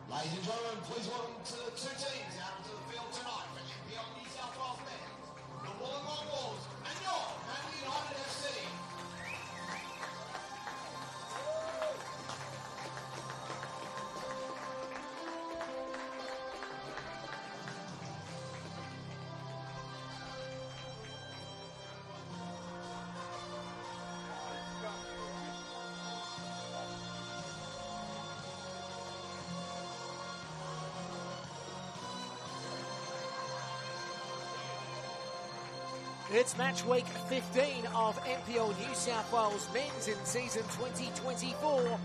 Ladies and gentlemen, please welcome to the two teams out onto the field tonight for NPL New South Wales men's, the Wollongong Wolves and your Manly United FC. It's match week 15 of NPL New South Wales men's in season 2024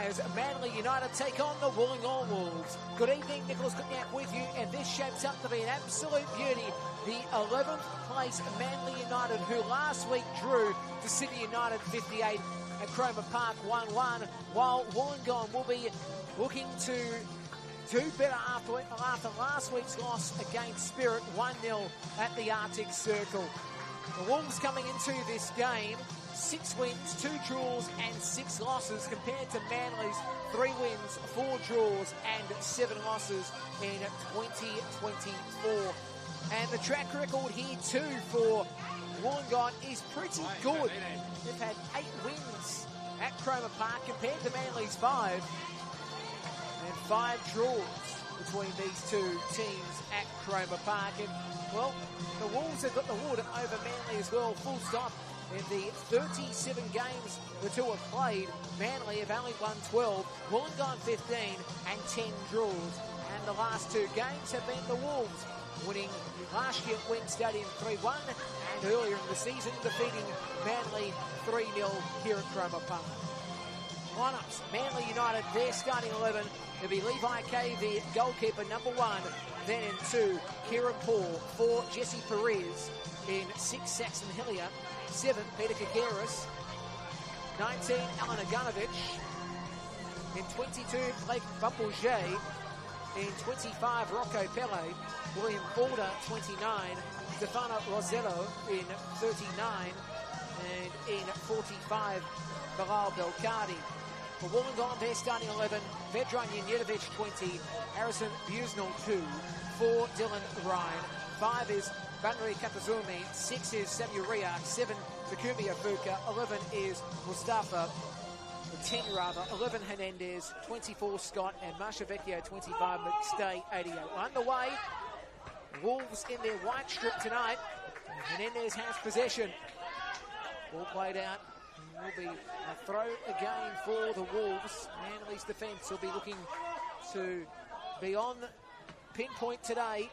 as Manly United take on the Wollongong Wolves. Good evening, Nicholas Goodnap with you, and this shapes up to be an absolute beauty. The 11th place Manly United, who last week drew to Sydney United 58 at Cromer Park 1-1, while Wollongong will be looking to do better after last week's loss against Spirit 1-0 at the Arctic Circle. The Wolves coming into this game, 6 wins, 2 draws and 6 losses compared to Manly's 3 wins, 4 draws and 7 losses in 2024. And the track record here too for Wollongong is pretty good. They've had 8 wins at Cromer Park compared to Manly's 5. And 5 draws between these two teams at Cromer Park. And, well, the Wolves have got the wood over Manly as well, full stop. In the 37 games the two have played, Manly have only won 12, Wollongong 15 and 10 draws. And the last 2 games have been the Wolves winning last year at Wing Stadium 3-1 and earlier in the season defeating Manly 3-0 here at Cromer Park. Lineups, Manly United, their starting 11. It'll be Levi Kay, the goalkeeper, number 1. Then in 2, Kieran Paul. 4, Jesse Perez. In 6, Saxon Hillier. 7, Peter Kagaris. 19, Alan Aganovich. In 22, Blake Bumblejay. In 25, Rocco Pele. William Border, 29. Stefano Rosello in 39. And in 45, Bilal Belcardi. For Wollongong, their starting 11, Vedran Janjetovic 20, Harrison Busnell 2, 4 Dylan Ryan, 5 is Banri Kapazumi, 6 is Samuel Riak, 7 Takumi Afuka, 11 is Mustafa, 10 rather, 11 Hernandez, 24 Scott, and Marsha Vecchio 25, McStay 88. Underway, Wolves in their white strip tonight, Hernandez has possession. All played out. Will be a throw again for the Wolves. Manly's defence will be looking to be on pinpoint today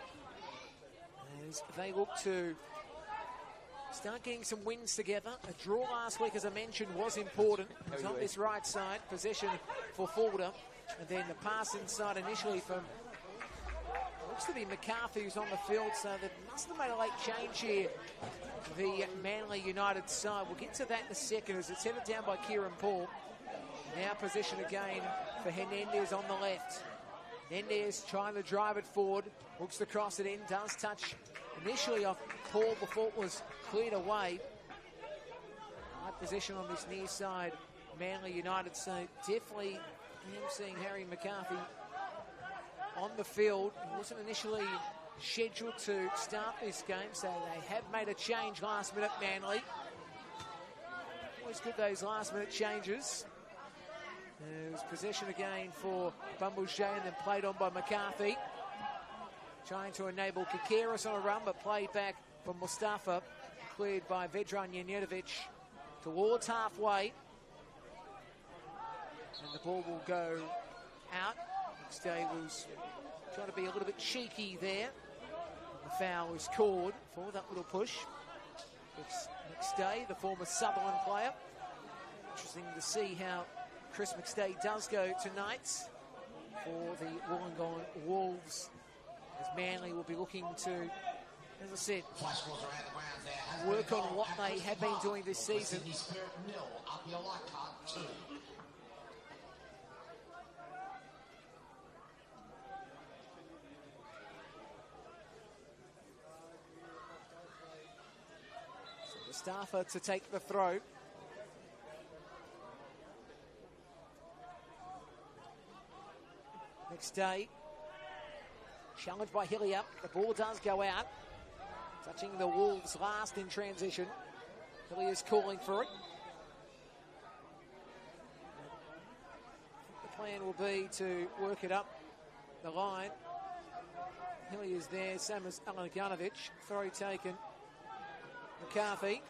as they look to start getting some wins together. A draw last week, as I mentioned, was important. It's on this right side. Possession for Fulda. And then the pass inside initially from, looks to be McCarthy who's on the field, so they must have made a late change here. The Manly United side. We'll get to that in a second as it's headed down by Kieran Paul. Now possession again for Hernandez on the left. Hernandez trying to drive it forward. Looks to cross it in. Does touch initially off Paul before it was cleared away. High possession on this near side. Manly United, so definitely him seeing Harry McCarthy on the field. He wasn't initially scheduled to start this game, so they have made a change last minute, Manly. Always good, those last minute changes. It was possession again for Bumblejay and then played on by McCarthy. Trying to enable Kakaris on a run, but played back from Mustafa. Cleared by Vedran Janjetovic towards halfway. And the ball will go out. McStay was trying to be a little bit cheeky there. The foul was called for that little push. It's McStay, the former Sutherland player. Interesting to see how Chris McStay does go tonight for the Wollongong Wolves, as Manly will be looking to, as I said, work on what they have been doing this season. Mustafa to take the throw. Next day, challenged by Hillier. The ball does go out, touching the Wolves last in transition. Hillier's calling for it. The plan will be to work it up the line. Hillier's there, same as Alanagunovic. Throw taken. McCarthy.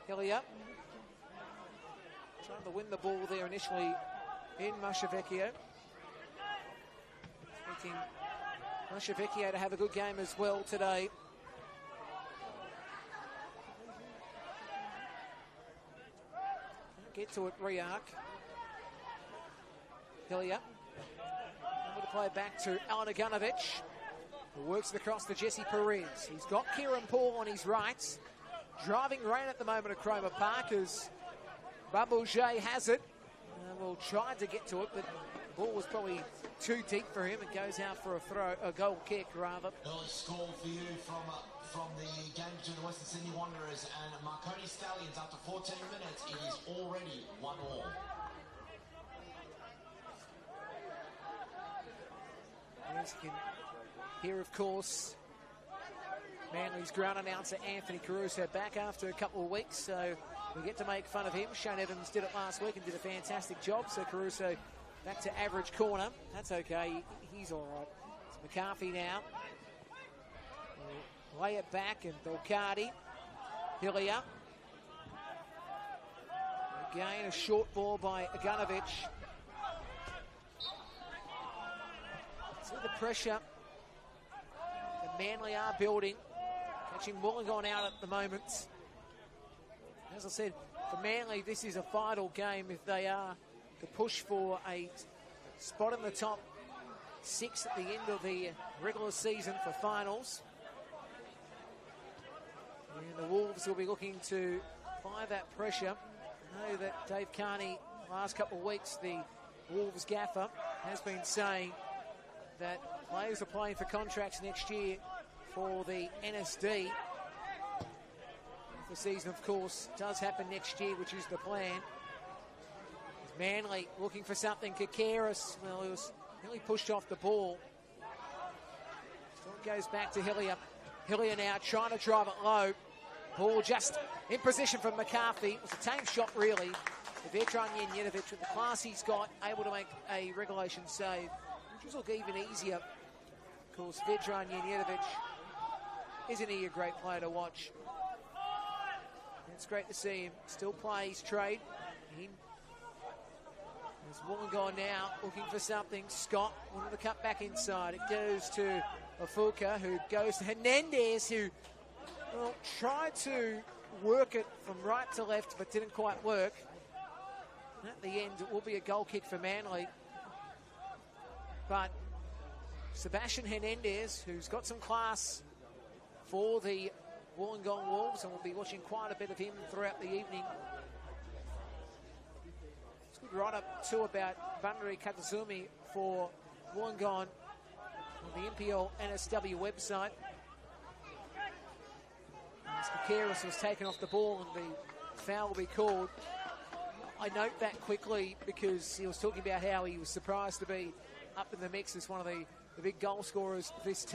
Hillier trying to win the ball there initially in Mashavecchio. Expecting Mashavecchio to have a good game as well today. Get to it, Riak. Hillier. Able to play back to Alanagunovic, who works it across to Jesse Perez. He's got Kieran Paul on his right. Driving rain at the moment at Cromer Park as Babouget has it. Will try to get to it, but the ball was probably too deep for him. It goes out for a goal kick, rather. Early score for you from the game between the Western Sydney Wanderers and Marconi Stallions. After 14 minutes, it is already 1-1. As you can hear, of course, Manly's ground announcer Anthony Caruso back after a couple of weeks, so we get to make fun of him. Shane Evans did it last week and did a fantastic job, so Caruso back to average corner. That's okay, he's all right. It's McCarthy now. We'll lay it back, and Belcardi. Hillier. Again, a short ball by Agunovic. See the pressure that Manly are building. Catching Wollongong out at the moment. As I said, for Manly, this is a vital game if they are to push for a spot in the top 6 at the end of the regular season for finals. And the Wolves will be looking to apply that pressure. I know that Dave Carney, last couple of weeks, the Wolves gaffer, has been saying that players are playing for contracts next year for the NSD. The season, of course, does happen next year, which is the plan. Manly looking for something. Kakeris, well, he was nearly pushed off the ball. So it goes back to Hillier. Hillier now trying to drive it low. Ball just in position from McCarthy. It was a tame shot, really. Vedran Janjetovic, with the class he's got, able to make a regulation save, which will look even easier. Of course, Vedran Janjetovic, isn't he a great player to watch? It's great to see him still play his trade. There's Wollongong now looking for something. Scott wanted to cut back inside. It goes to Afuka, who goes to Hernandez, who tried to work it from right to left, but didn't quite work. And at the end, it will be a goal kick for Manly. But Sebastian Hernandez, who's got some class for the Wollongong Wolves, and we'll be watching quite a bit of him throughout the evening. It's good right up to about Bandari Katazumi for Wollongong on the NPL NSW website. As Kakeris was taken off the ball and the foul will be called. I note that quickly because he was talking about how he was surprised to be up in the mix as one of the big goal scorers this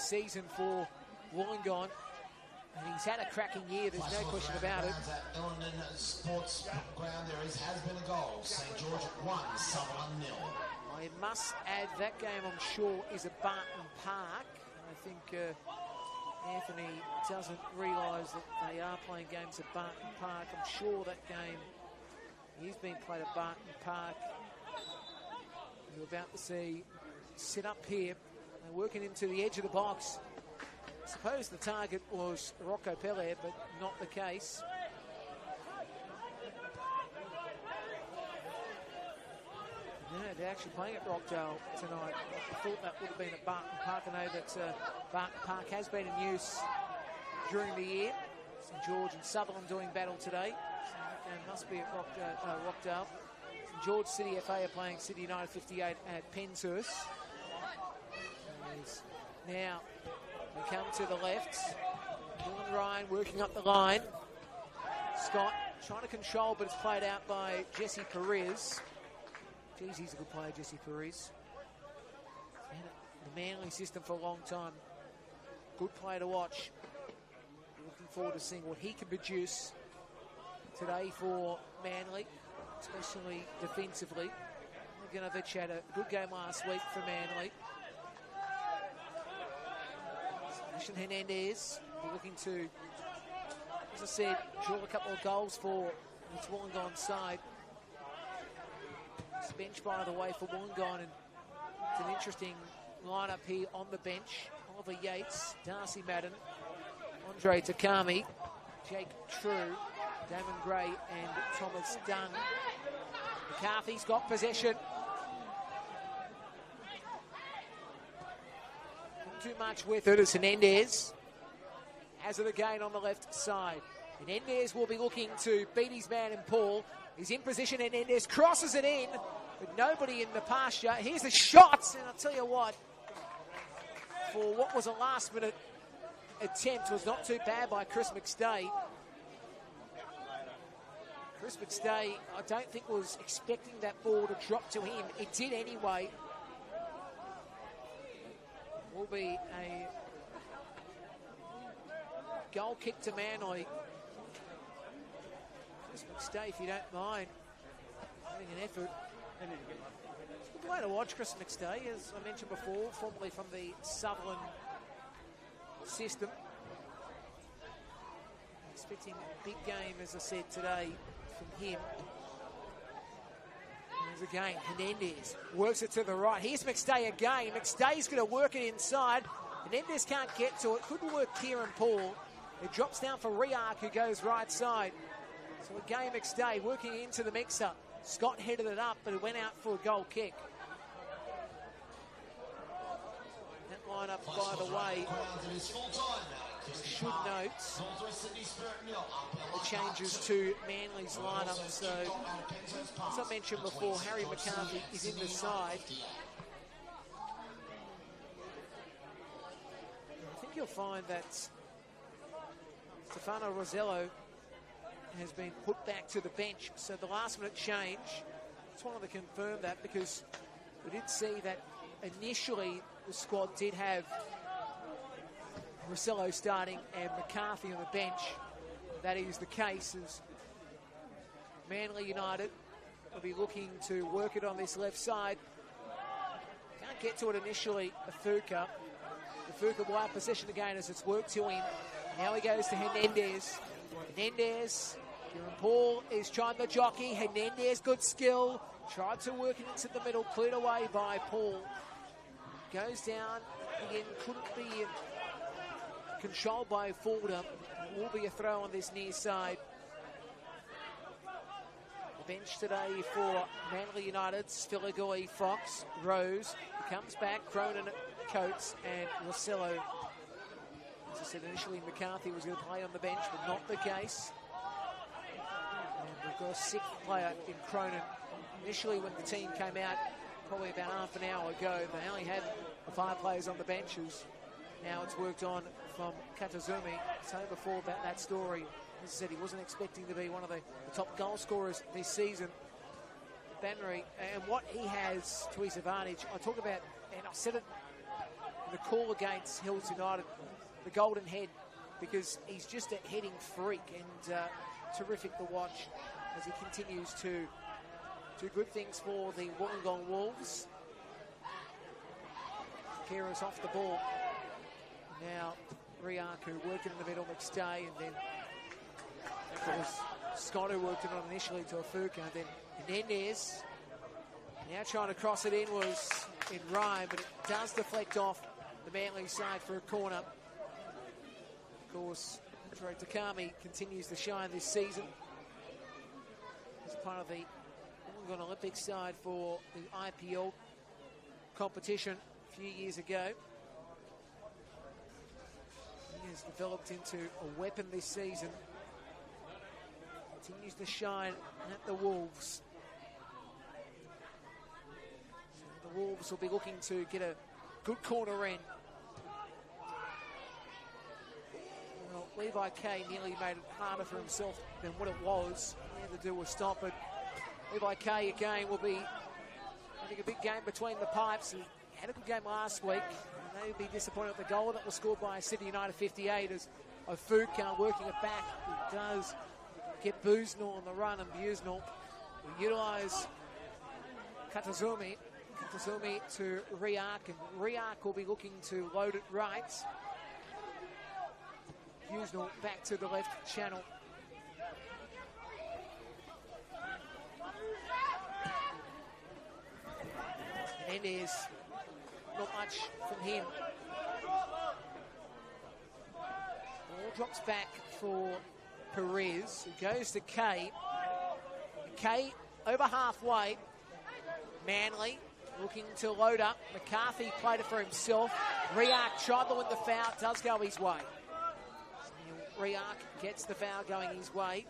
season for Wollongong. And he's had a cracking year, there's no question about it. At Illingdon Sports Ground, there has been a goal. St George 1, Sutherland 0. I must add, that game, I'm sure, is at Barton Park. I think Anthony doesn't realise that they are playing games at Barton Park. I'm sure that game is being played at Barton Park. You're about to see sit up here. They're working into the edge of the box. I suppose the target was Rocco Pele, but not the case. No, they're actually playing at Rockdale tonight. I thought that would have been at Barton Park. I know that Barton Park has been in use during the year. St George and Sutherland doing battle today. So that game must be at Rockdale. St George City FA are playing City United 58 at Penshurst. Now they come to the left. Dylan Ryan working up the line. Scott trying to control, but it's played out by Jesse Perez. Geez, he's a good player, Jesse Perez. The Manly system for a long time. Good player to watch. Looking forward to seeing what he can produce today for Manly, especially defensively. Gunnovich had a good game last week for Manly. Sebastian Hernandez looking to, as I said, draw a couple of goals for his Wollongong side. It's bench, by the way, for Wollongong, and it's an interesting lineup here on the bench. Oliver Yates, Darcy Madden, Andre Takami, Jake True, Damon Gray and Thomas Dunn. McCarthy's got possession. Not too much with it as Hernandez has it again on the left side. Hernandez will be looking to beat his man in Paul. He's in position, Hernandez crosses it in, but nobody in the pasture. Here's the shots, and I'll tell you what, for what was a last-minute attempt, was not too bad by Chris McStay. Chris McStay, I don't think was expecting that ball to drop to him. It did anyway. Will be a goal kick to Manly. Chris McStay, if you don't mind, having an effort. It's a good way to watch Chris McStay, as I mentioned before, formerly from the Sutherland system. Expecting a big game, as I said, today from him. There's again, Hernandez works it to the right. Here's McStay again. McStay's going to work it inside. Hernandez can't get to it. Couldn't work Kieran Paul. It drops down for Riark, who goes right side. So again, McStay working into the mix-up. Scott headed it up, but it went out for a goal kick. That lineup, by the way, should note the changes to Manly's lineup. So, as I mentioned before, Harry McCarthy is in the side. I think you'll find that Stefano Rosello has been put back to the bench. So the last-minute change, I just wanted to confirm that, because we did see that initially the squad did have Rosello starting and McCarthy on the bench. That is the case, as Manly United will be looking to work it on this left side. Can't get to it initially, Afuka. Afuka will have possession again as it's worked to him. Now he goes to Hernandez. Hernandez, Kieran Paul is trying to jockey. Hernandez, good skill. Tried to work it into the middle, cleared away by Paul. Goes down, again, couldn't be controlled by Fulda. Will be a throw on this near side. The bench today for Manly United's Filagoy, Fox, Rose. He comes back, Cronin, Coates and Rosello. As I said, initially McCarthy was going to play on the bench, but not the case. And we've got a sixth player in Cronin. Initially when the team came out, probably about half an hour ago, they only had 5 players on the benches. Now it's worked on from Katazumi. Saying before about that story, as I said, he wasn't expecting to be one of the top goal scorers this season. Bannery, and what he has to his advantage, I talk about, and I said it in the call against Hills United, the golden head, because he's just a heading freak, and terrific to watch as he continues to do good things for the Wollongong Wolves. Kira's off the ball. Now Riark, who worked in the middle, McStay, and then it was Scott who worked it on initially to Afuka, and then Hernandez. Now trying to cross it in was in Ryan, but it does deflect off the Manly side for a corner. Of course, Andre Takami continues to shine this season as part of the Wollongong Olympic side for the IPL competition a few years ago. He has developed into a weapon this season. Continues to shine at the Wolves. So the Wolves will be looking to get a good corner in. Well, Levi K nearly made it harder for himself than what it was. He had to do a stop it. Levi K again will be Having a big game between the pipes. He had a good game last week. And they would be disappointed with the goal that was scored by Sydney United 58 as Ofuka working it back. He does get Busenal on the run, and Busenal will utilise Katazumi to Riak, and Riak will be looking to load it right. Busenal back to the left channel. Mendes, not much from him. Ball drops back for Perez, who goes to Kay. Kay over halfway. Manly looking to load up. McCarthy played it for himself. Riak tried to win the foul, does go his way. Riak gets the foul going his way.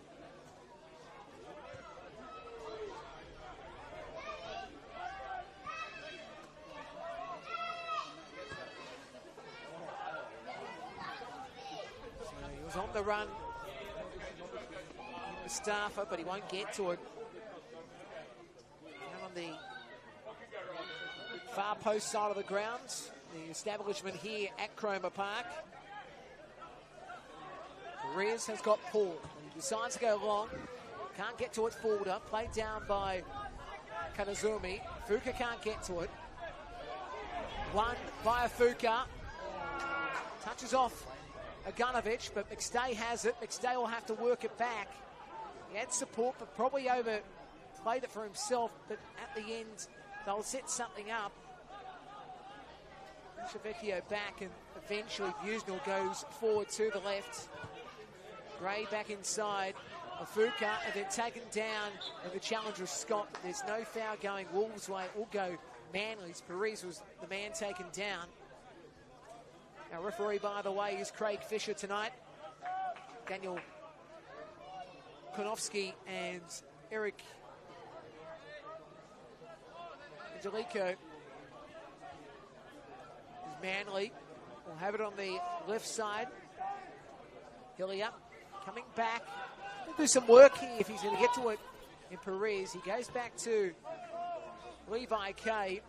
On the run, Mustafa, but he won't get to it. Down on the far post side of the grounds, the establishment here at Cromer Park. Perez has got Paul. He decides to go long. Can't get to it. Forwarder, played down by Kanazumi. Fuka can't get to it. One by Fuka. Touches off Aganovic, but McStay has it. McStay will have to work it back. He had support, but probably overplayed it for himself. But at the end, they'll set something up. Chavecchio back, and eventually Busenal goes forward to the left. Gray back inside. Afuka, and then taken down, and the challenger is Scott. There's no foul going Wolves' way. It will go Manly's. Perez was the man taken down. Our referee, by the way, is Craig Fisher tonight. Daniel Konofsky and Eric Angelico is Manly. We'll have it on the left side. Hillier coming back. He'll do some work here if he's going to get to it in Perez. He goes back to Levi K.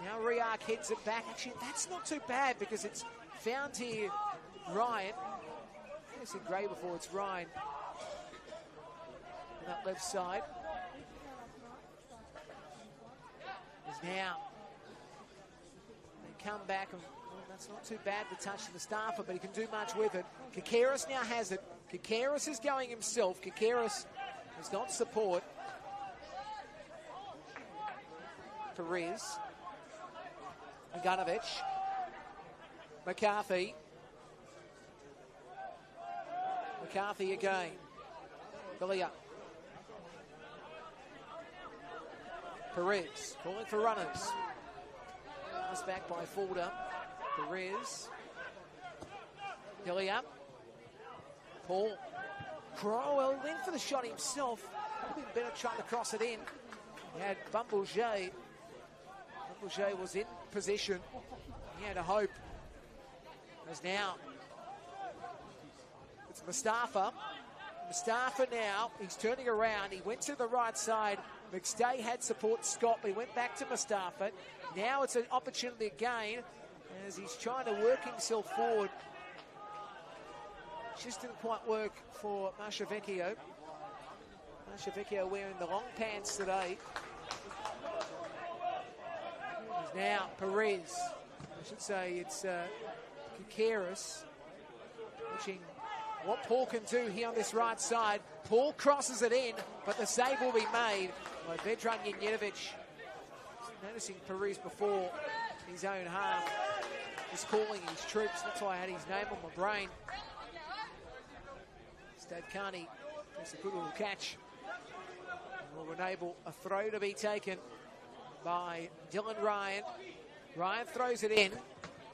Now Riak heads it back. Actually, that's not too bad because it's found here Ryan. I said Gray before, it's Ryan. On that left side. Is now. They come back, and well, that's not too bad the touch to Mustafa, but he can do much with it. Kakaris now has it. Kakaris is going himself. Kakaris has got support. Perez. Aganovic. McCarthy. McCarthy again. Belia. Perez calling for runners. Pass back by Fulda. Perez. Belia. Paul. Crowell went for the shot himself. Would have been better trying to cross it in. He had Bumblejay. Bumblejay was in position. He had a hope. As now, it's Mustafa. Mustafa now, he's turning around. He went to the right side. McStay had support Scott, but he went back to Mustafa. Now it's an opportunity again as he's trying to work himself forward. Just didn't quite work for Mashavecchio. Mashavecchio wearing the long pants today. There's now Perez. I should say it's Kakaris. Watching what Paul can do here on this right side. Paul crosses it in, but the save will be made by Vedran Janjetovic. Noticing Perez before his own half. He's calling his troops. That's why I had his name on my brain. Stade Carney makes a good little catch. And will enable a throw to be taken by Dylan Ryan. Ryan throws it in.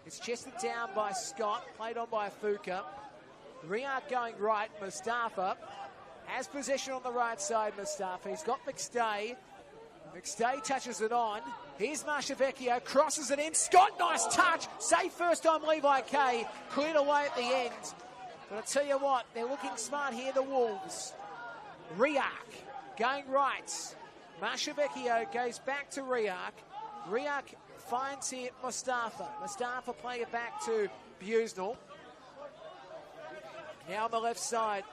It's chested down by Scott, played on by Fuka. Riak going right, Mustafa has possession on the right side, Mustafa. He's got McStay. McStay touches it on. Here's Mashavecchio, crosses it in. Scott, nice touch. Save first time Levi K. Cleared away at the end. But I tell you what, they're looking smart here, the Wolves. Riak going right. Mashavecchio goes back to Riak. Riak finds here Mustafa. Mustafa play it back to Busnell. Now on the left side.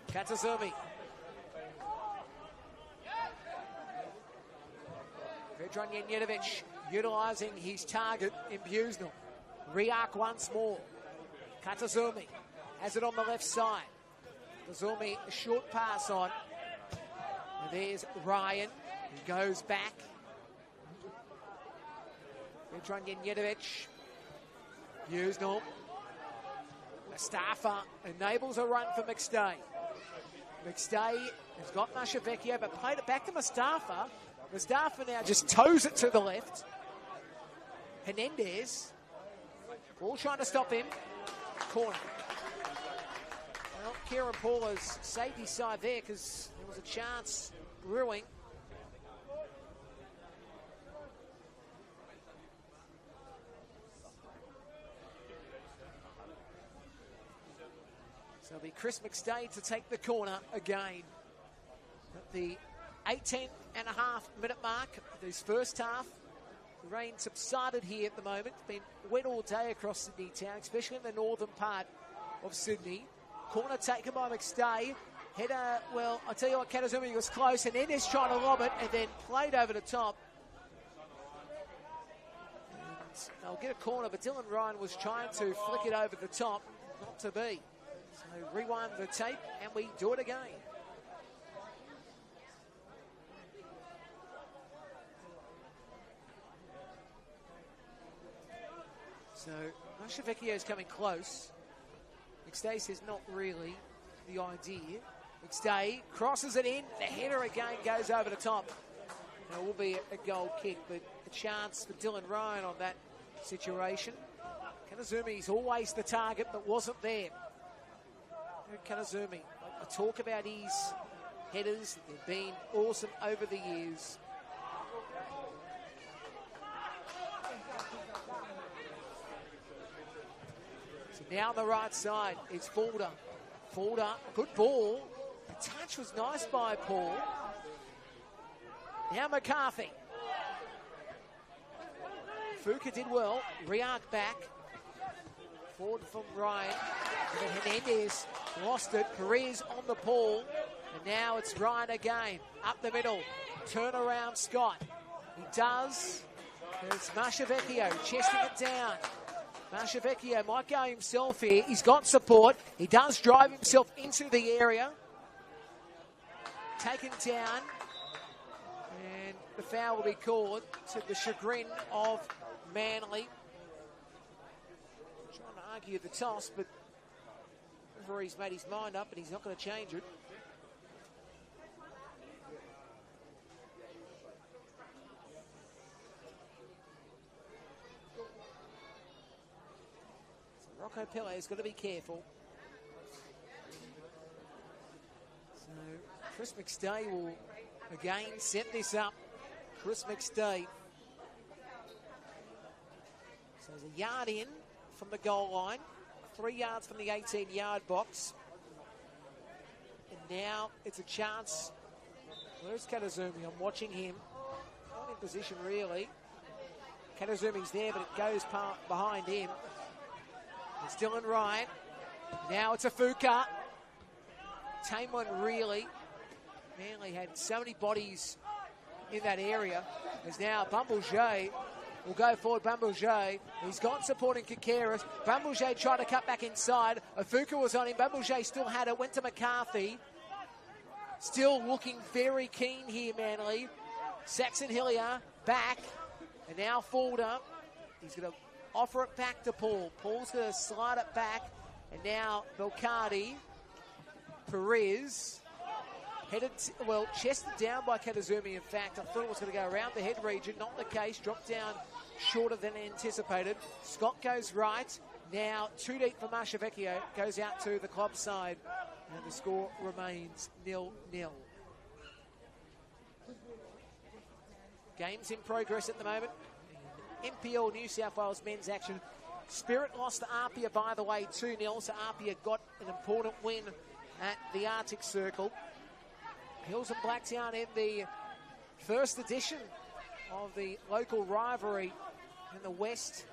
Katazumi. Vedran Janjetovic utilising his target in Busnell. Riak once more. Katazumi has it on the left side. Katazumi, a short pass on. And there's Ryan, who goes back. Vedran Janjetovic. Busnell. Mustafa enables a run for McStay. McStay has got Mashavecchio, but played it back to Mustafa. Mustafa now just toes it to the left. Hernandez, all trying to stop him. Corner. Well, Kieran Paula's safety side there because there was a chance brewing. So it'll be Chris McStay to take the corner again. At the 18.5-minute mark of this first half. The rain subsided here at the moment. It's been wet all day across Sydney town, especially in the northern part of Sydney. Corner taken by McStay. Header, well, I'll tell you what, Katazumi was close, and Ennis trying to lob it, and then played over the top. And they'll get a corner, but Dylan Ryan was trying to flick it over the top, not to be. So rewind the tape, and we do it again. So Mashavecchio is coming close. McStay says not really the idea. McStay crosses it in. The header again goes over the top. Now it will be a goal kick, but a chance for Dylan Ryan on that situation. Kanazumi's always the target, but wasn't there. Kanazumi, I talk about his headers. They've been awesome over the years. Now on the right side, it's Fulder. Fulder, good ball. The touch was nice by Paul. Now McCarthy. Fuka did well. Riak back. Forward from Ryan. And then Hernandez lost it. Perez on the ball. And now it's Ryan again. Up the middle. Turn around Scott. He does. It's Mashavecchio chesting it down. Mashavecchio might go himself here. He's got support. He does drive himself into the area. Taken down. And the foul will be called to the chagrin of Manly. Trying to argue the toss, but the referee's made his mind up and he's not going to change it. Rocco Pele has got to be careful. So Chris McStay will again set this up. Chris McStay. So there's a yard in from the goal line. 3 yards from the 18-yard box. And now it's a chance. Where's Katazumi? I'm watching him. Not in position really. Katazumi's there, but it goes behind him. It's Dylan Ryan. Now it's a Fuka. Tame one really. Manly had so many bodies in that area. There's now Bumblejay. Will go forward, Bumblejay. He's got support in Kikeris. Bumblejay tried to cut back inside. Afuka was on him. Bumblejay still had it. Went to McCarthy. Still looking very keen here, Manly. Saxon Hillier back. And now Fulder. He's going to offer it back to Paul. Paul's going to slide it back. And now Belcardi. Perez. Headed, well, chested down by Katazumi, in fact. I thought it was going to go around the head region. Not the case. Dropped down shorter than anticipated. Scott goes right. Now, too deep for Mashavecchio. Goes out to the club side. And the score remains 0-0. Games in progress at the moment. NPL New South Wales men's action. Spirit lost to Apia, by the way, 2-0. So Apia got an important win at the Arctic Circle. Hills and Blacktown in the first edition of the local rivalry in the West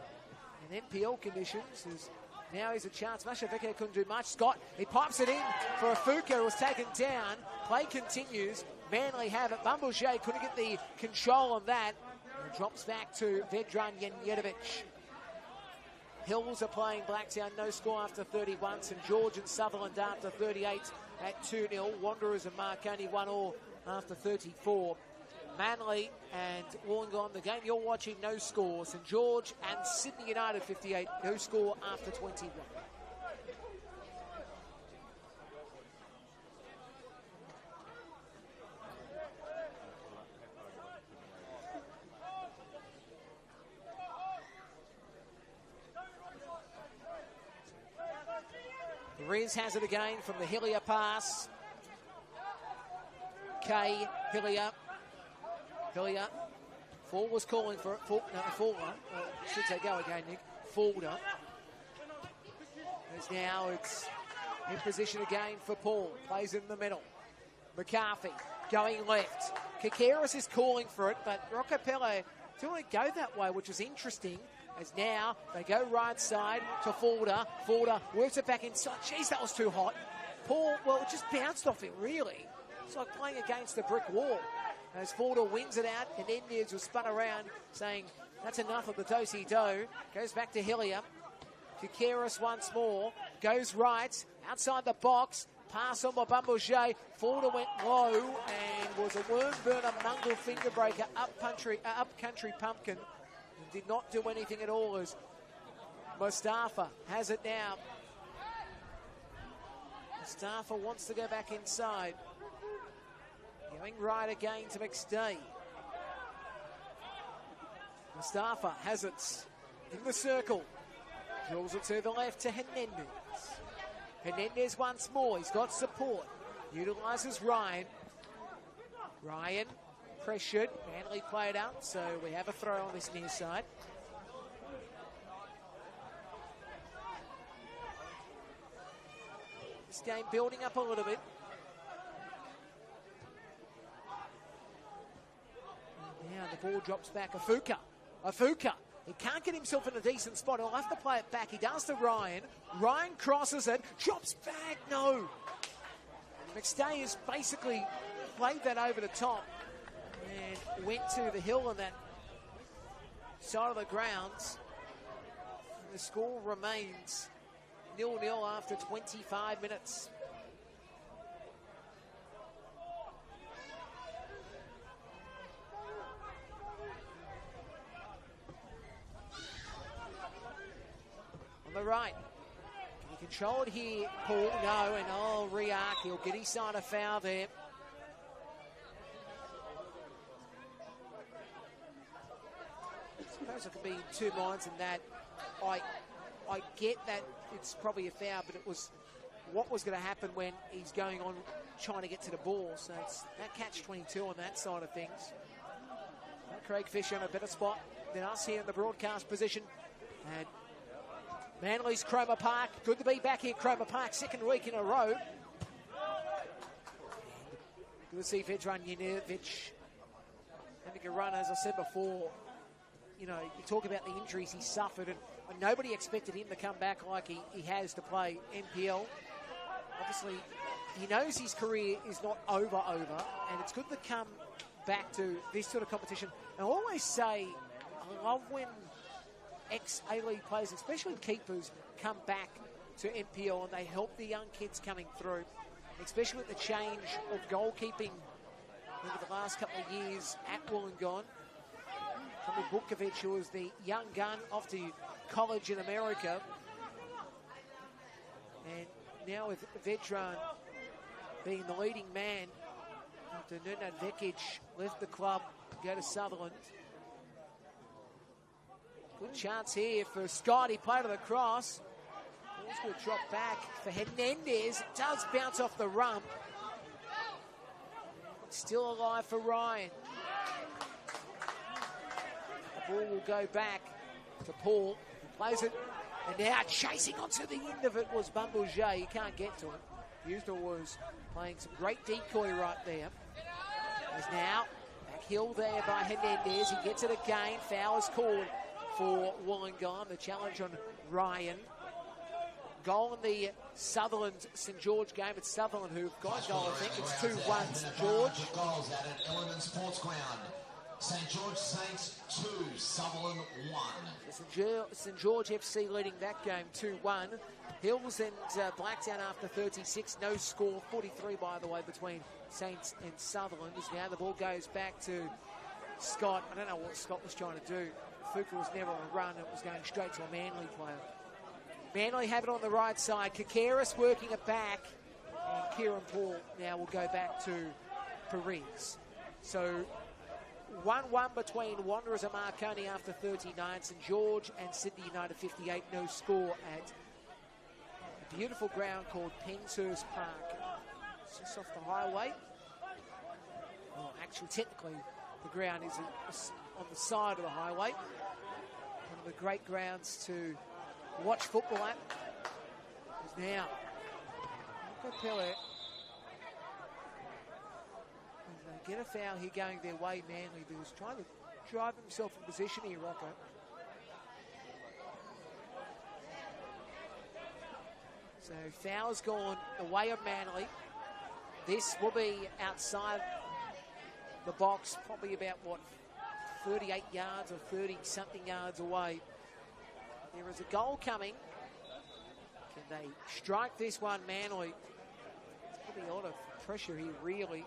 in NPL conditions. Now he's a chance. Mashavika couldn't do much. Scott, he pipes it in for Afuka, who was taken down. Play continues. Manly have it. Bumblejay couldn't get the control on that. And drops back to Vedran Janjetovic. Hills are playing Blacktown. No score after 31. St George and Sutherland after 38 at 2-0. Wanderers and Marconi 1-1 after 34. Manly and Wollongong, the game you're watching, no score. St George and Sydney United 58, no score after 21. Riz has it again from the Hillier pass. Kay, Hillier. Full was calling for it. Fuller. Should say go again, Nick. Fulder. As now it's in position again for Paul. Plays in the middle. McCarthy going left. Kikeris is calling for it, but Rocapello didn't want to go that way, which is interesting. As now they go right side to Fulder. Fulder works it back inside. Jeez, that was too hot. Paul, well, it just bounced off him, really. It's like playing against a brick wall. As Fulder wins it out, and Indians was spun around, saying, that's enough of the do-si-do. Goes back to Hillier. Kikeris once more. Goes right, outside the box. Pass on by Bumblejay. Fulder went low and was a worm burner, mungle finger breaker, up country pumpkin. And did not do anything at all as Mustafa has it now. Mustafa wants to go back inside. Going right again to McStay. Mustafa has it in the circle. Drills it to the left to Hernandez. Hernandez once more. He's got support. Utilises Ryan. Ryan pressured. Manly played out, so we have a throw on this near side. This game building up a little bit. Now the ball drops back. Afuka. He can't get himself in a decent spot. He'll have to play it back. He does to Ryan. Ryan crosses it. Drops back. No. McStay has basically played that over the top and went to the hill on that side of the grounds. And the score remains 0-0 after 25 minutes. The right. Can he control it here? Paul, no, and Riak, he'll get his side a foul there. I suppose I could be in two minds in that. I get that it's probably a foul, but it was what was going to happen when he's going on trying to get to the ball. So it's that catch-22 on that side of things. Craig Fisher in a better spot than us here in the broadcast position. And Manly's Cromer Park. Good to be back here, Cromer Park, second week in a row. Good to see Vedran Janjetovic having a run, as I said before. You know, you talk about the injuries he suffered, and nobody expected him to come back like he has to play NPL. Obviously, he knows his career is not over, and it's good to come back to this sort of competition. And I always say, I love when ex-A-League players, especially keepers, come back to NPL and they help the young kids coming through, especially with the change of goalkeeping over the last couple of years at Wollongong. Tommy Bukovic, who was the young gun off to college in America, and now with Vedran being the leading man after Nenad Vekic left the club to go to Sutherland. Good chance here for Scott. He played to the cross. Ball's going to drop back for Hernandez. It does bounce off the rump. It's still alive for Ryan. The ball will go back to Paul. He plays it. And now chasing onto the end of it was Bumblejay. He can't get to it. Houston was playing some great decoy right there. Hill there by Hernandez. He gets it again. Foul is called for Wollongong. The challenge on Ryan. Goal in the Sutherland-St George game. It's Sutherland who've got a goal, I think. It's 2-1 St George. Goals out at Ellerman Sports Ground. St George Saints 2, Sutherland 1. St George FC leading that game 2-1. Hills and Blacktown after 36. No score. 43, by the way, between Saints and Sutherland. As now the ball goes back to Scott. I don't know what Scott was trying to do. Fuka was never on a run. It was going straight to a Manly player. Manly have it on the right side. Kakaris working it back. And Kieran Paul now will go back to Perez. So 1-1 between Wanderers and Marconi after 39. St George and Sydney United 58. No score at a beautiful ground called Penshurst Park. It's just off the highway. Well, actually, technically, the ground is on the side of the highway. One of the great grounds to watch football at. Is now Pellet. They get a foul here going their way, Manly, but he's trying to drive himself in position here, Rocco. So foul's gone the way of Manly. This will be outside the box, probably about, 38 yards or 30-something yards away. There is a goal coming. Can they strike this one, Manly? It's going to be a lot of pressure here, really.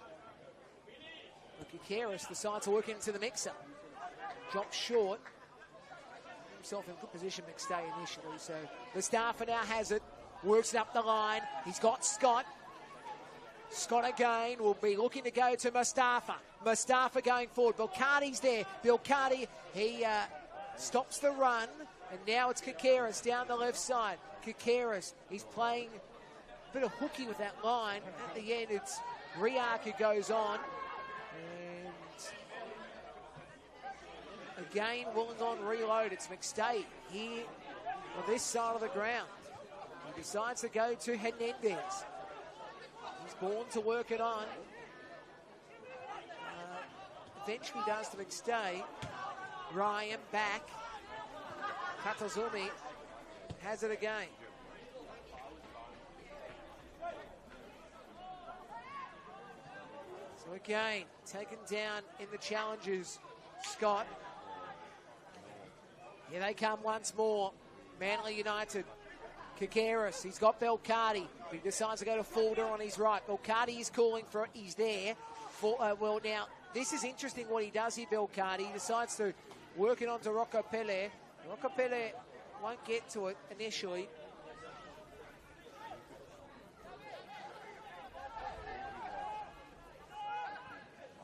Kakaris decides to work into the mixer. Drops short. Himself in good position, McStay initially. So Mustafa now has it. Works it up the line. He's got Scott. Scott again will be looking to go to Mustafa. Mustafa going forward. Bilcardi's there. Bilcardi, he stops the run. And now it's Kakaris down the left side. Kakaris, he's playing a bit of hooky with that line. At the end, it's Riak who goes on. And again, Wollongong reload. It's McStay here on this side of the ground. He decides to go to Hernandez. He's born to work it on. Eventually does to McStay. Ryan back. Katazumi has it again. So again, taken down in the challenges, Scott. Here they come once more. Manly United. Kakaris, he's got Belcardi, but he decides to go to Fulder on his right. Belcardi is calling for it. He's there. Well, now, this is interesting what he does here, Belcardi. He decides to work it onto Rocco Pele. Rocco Pele won't get to it initially.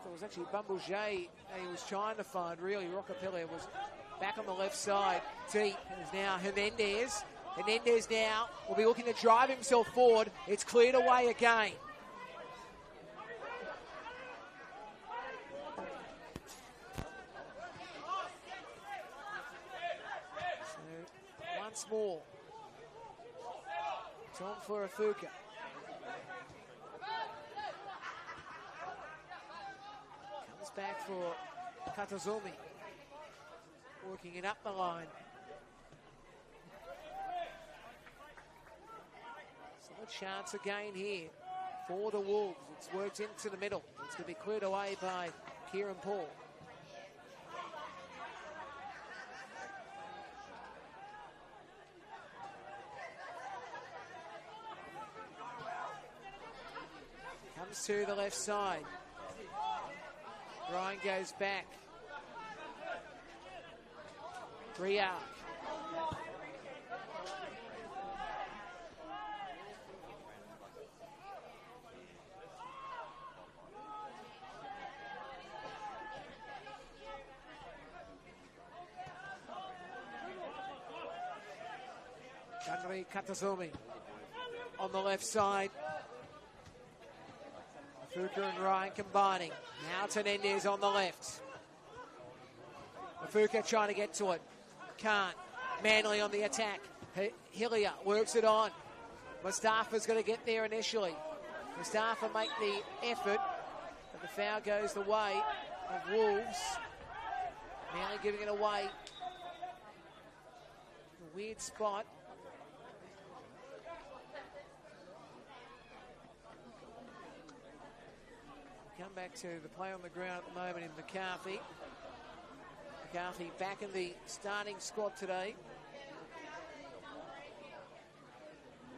It was actually Bumblejay he was trying to find, really. Rocco Pele was back on the left side. Deep is now Hernandez. Hernandez now will be looking to drive himself forward. It's cleared away again. So, once more. Tom for Afuka. Comes back for Katazumi. Working it up the line. Chance again here for the Wolves. It's worked into the middle. It's going to be cleared away by Kieran Paul. Comes to the left side. Ryan goes back. Briar. Katazumi on the left side. Afuka and Ryan combining. Now Hernandez on the left. Afuka trying to get to it. Can't. Manly on the attack. Hillier works it on. Mustafa's going to get there initially. Mustafa make the effort, but the foul goes the way of Wolves. Manly giving it away. A weird spot. Come back to the play on the ground at the moment in McCarthy. McCarthy back in the starting squad today.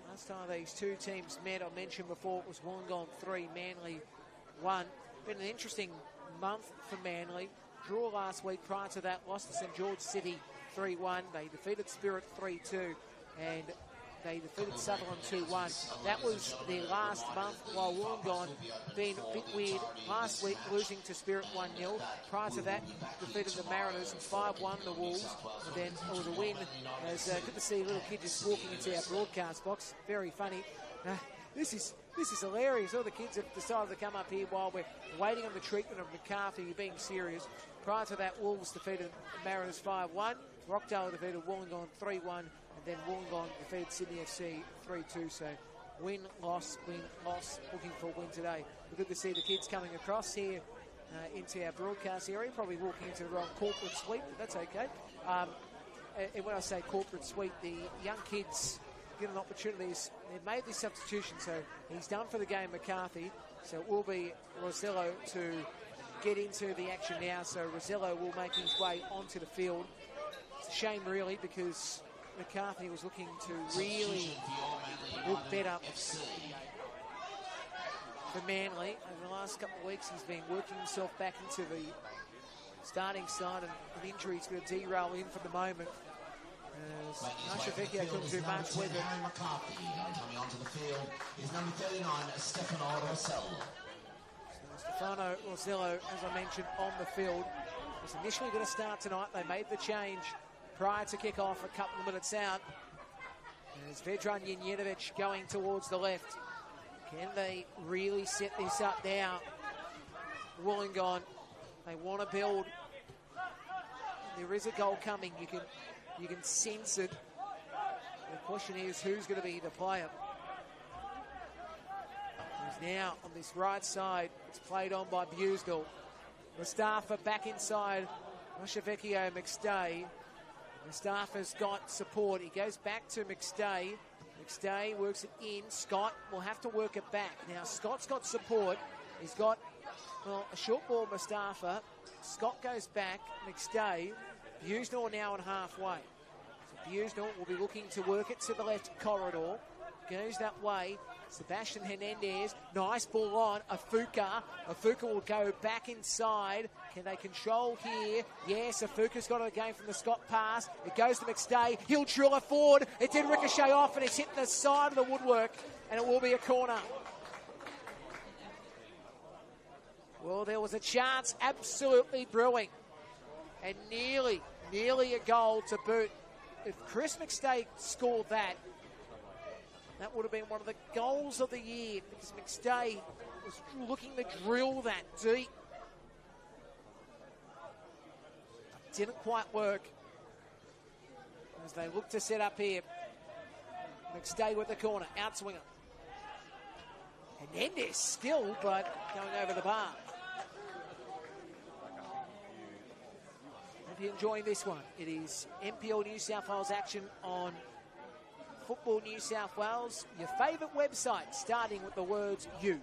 Last time these two teams met, I mentioned before, it was Wollongong 3, Manly 1. Been an interesting month for Manly. Draw last week. Prior to that, lost to St George City 3-1. They defeated Spirit 3-2, and they defeated Sutherland 2-1. That was their last month, while Wollongong been a bit weird. Last week, losing to Spirit 1-0. Prior to that, defeated the Mariners and 5-1 the Wolves. And then it was a win. It's good to see a little kid just walking into our broadcast box. Very funny. This is hilarious. All the kids have decided to come up here while we're waiting on the treatment of McCarthy. You're being serious. Prior to that, Wolves defeated Mariners 5-1. Rockdale defeated Wollongong 3-1. And then Wollongong defeated Sydney FC 3-2. So win, loss, looking for a win today. We're good to see the kids coming across here into our broadcast area. Probably walking into the wrong corporate suite, but that's okay. And when I say corporate suite, the young kids get an opportunity. They've made this substitution, so he's done for the game, McCarthy. So it will be Rosello to get into the action now. So Rosello will make his way onto the field. It's a shame, really, because McCarthy was looking to really look better for Manly. Over the last couple of weeks, he's been working himself back into the starting side, and an injury he's going to derail him for the moment. Vecchio couldn't do much with it. Coming onto the field is number 39, Stefano Rosello. Stefano Rosello, as I mentioned, on the field. Was initially going to start tonight. They made the change prior to kick-off a couple of minutes out. There's Vedran Jenjetovic going towards the left. Can they really set this up now? Wollongong, they want to build. There is a goal coming. You can sense it. The question is, who's going to be the player? Who's now on this right side. It's played on by Buesnel. Mustafa back inside. Vecchio, McStay. Mustafa's got support. He goes back to McStay. McStay works it in. Scott will have to work it back. Now, Scott's got support. He's got, a short ball, Mustafa. Scott goes back. McStay. Buesnel now on halfway. So Buesnel will be looking to work it to the left corridor. Goes that way. Sebastian Hernandez. Nice ball on. Afuka. Afuka will go back inside. Can they control here? Yes, Afuka's got it again from the Scott pass. It goes to McStay. He'll drill it forward. It did ricochet off, and it's hit the side of the woodwork, and it will be a corner. Well, there was a chance absolutely brewing, and nearly a goal to boot. If Chris McStay scored that would have been one of the goals of the year, because McStay was looking to drill that deep. Didn't quite work as they look to set up here. McStay with the corner, outswinger. Hernandez still, but going over the bar. Hope you're enjoying this one. It is NPL New South Wales action on Football New South Wales, your favourite website, starting with the words you.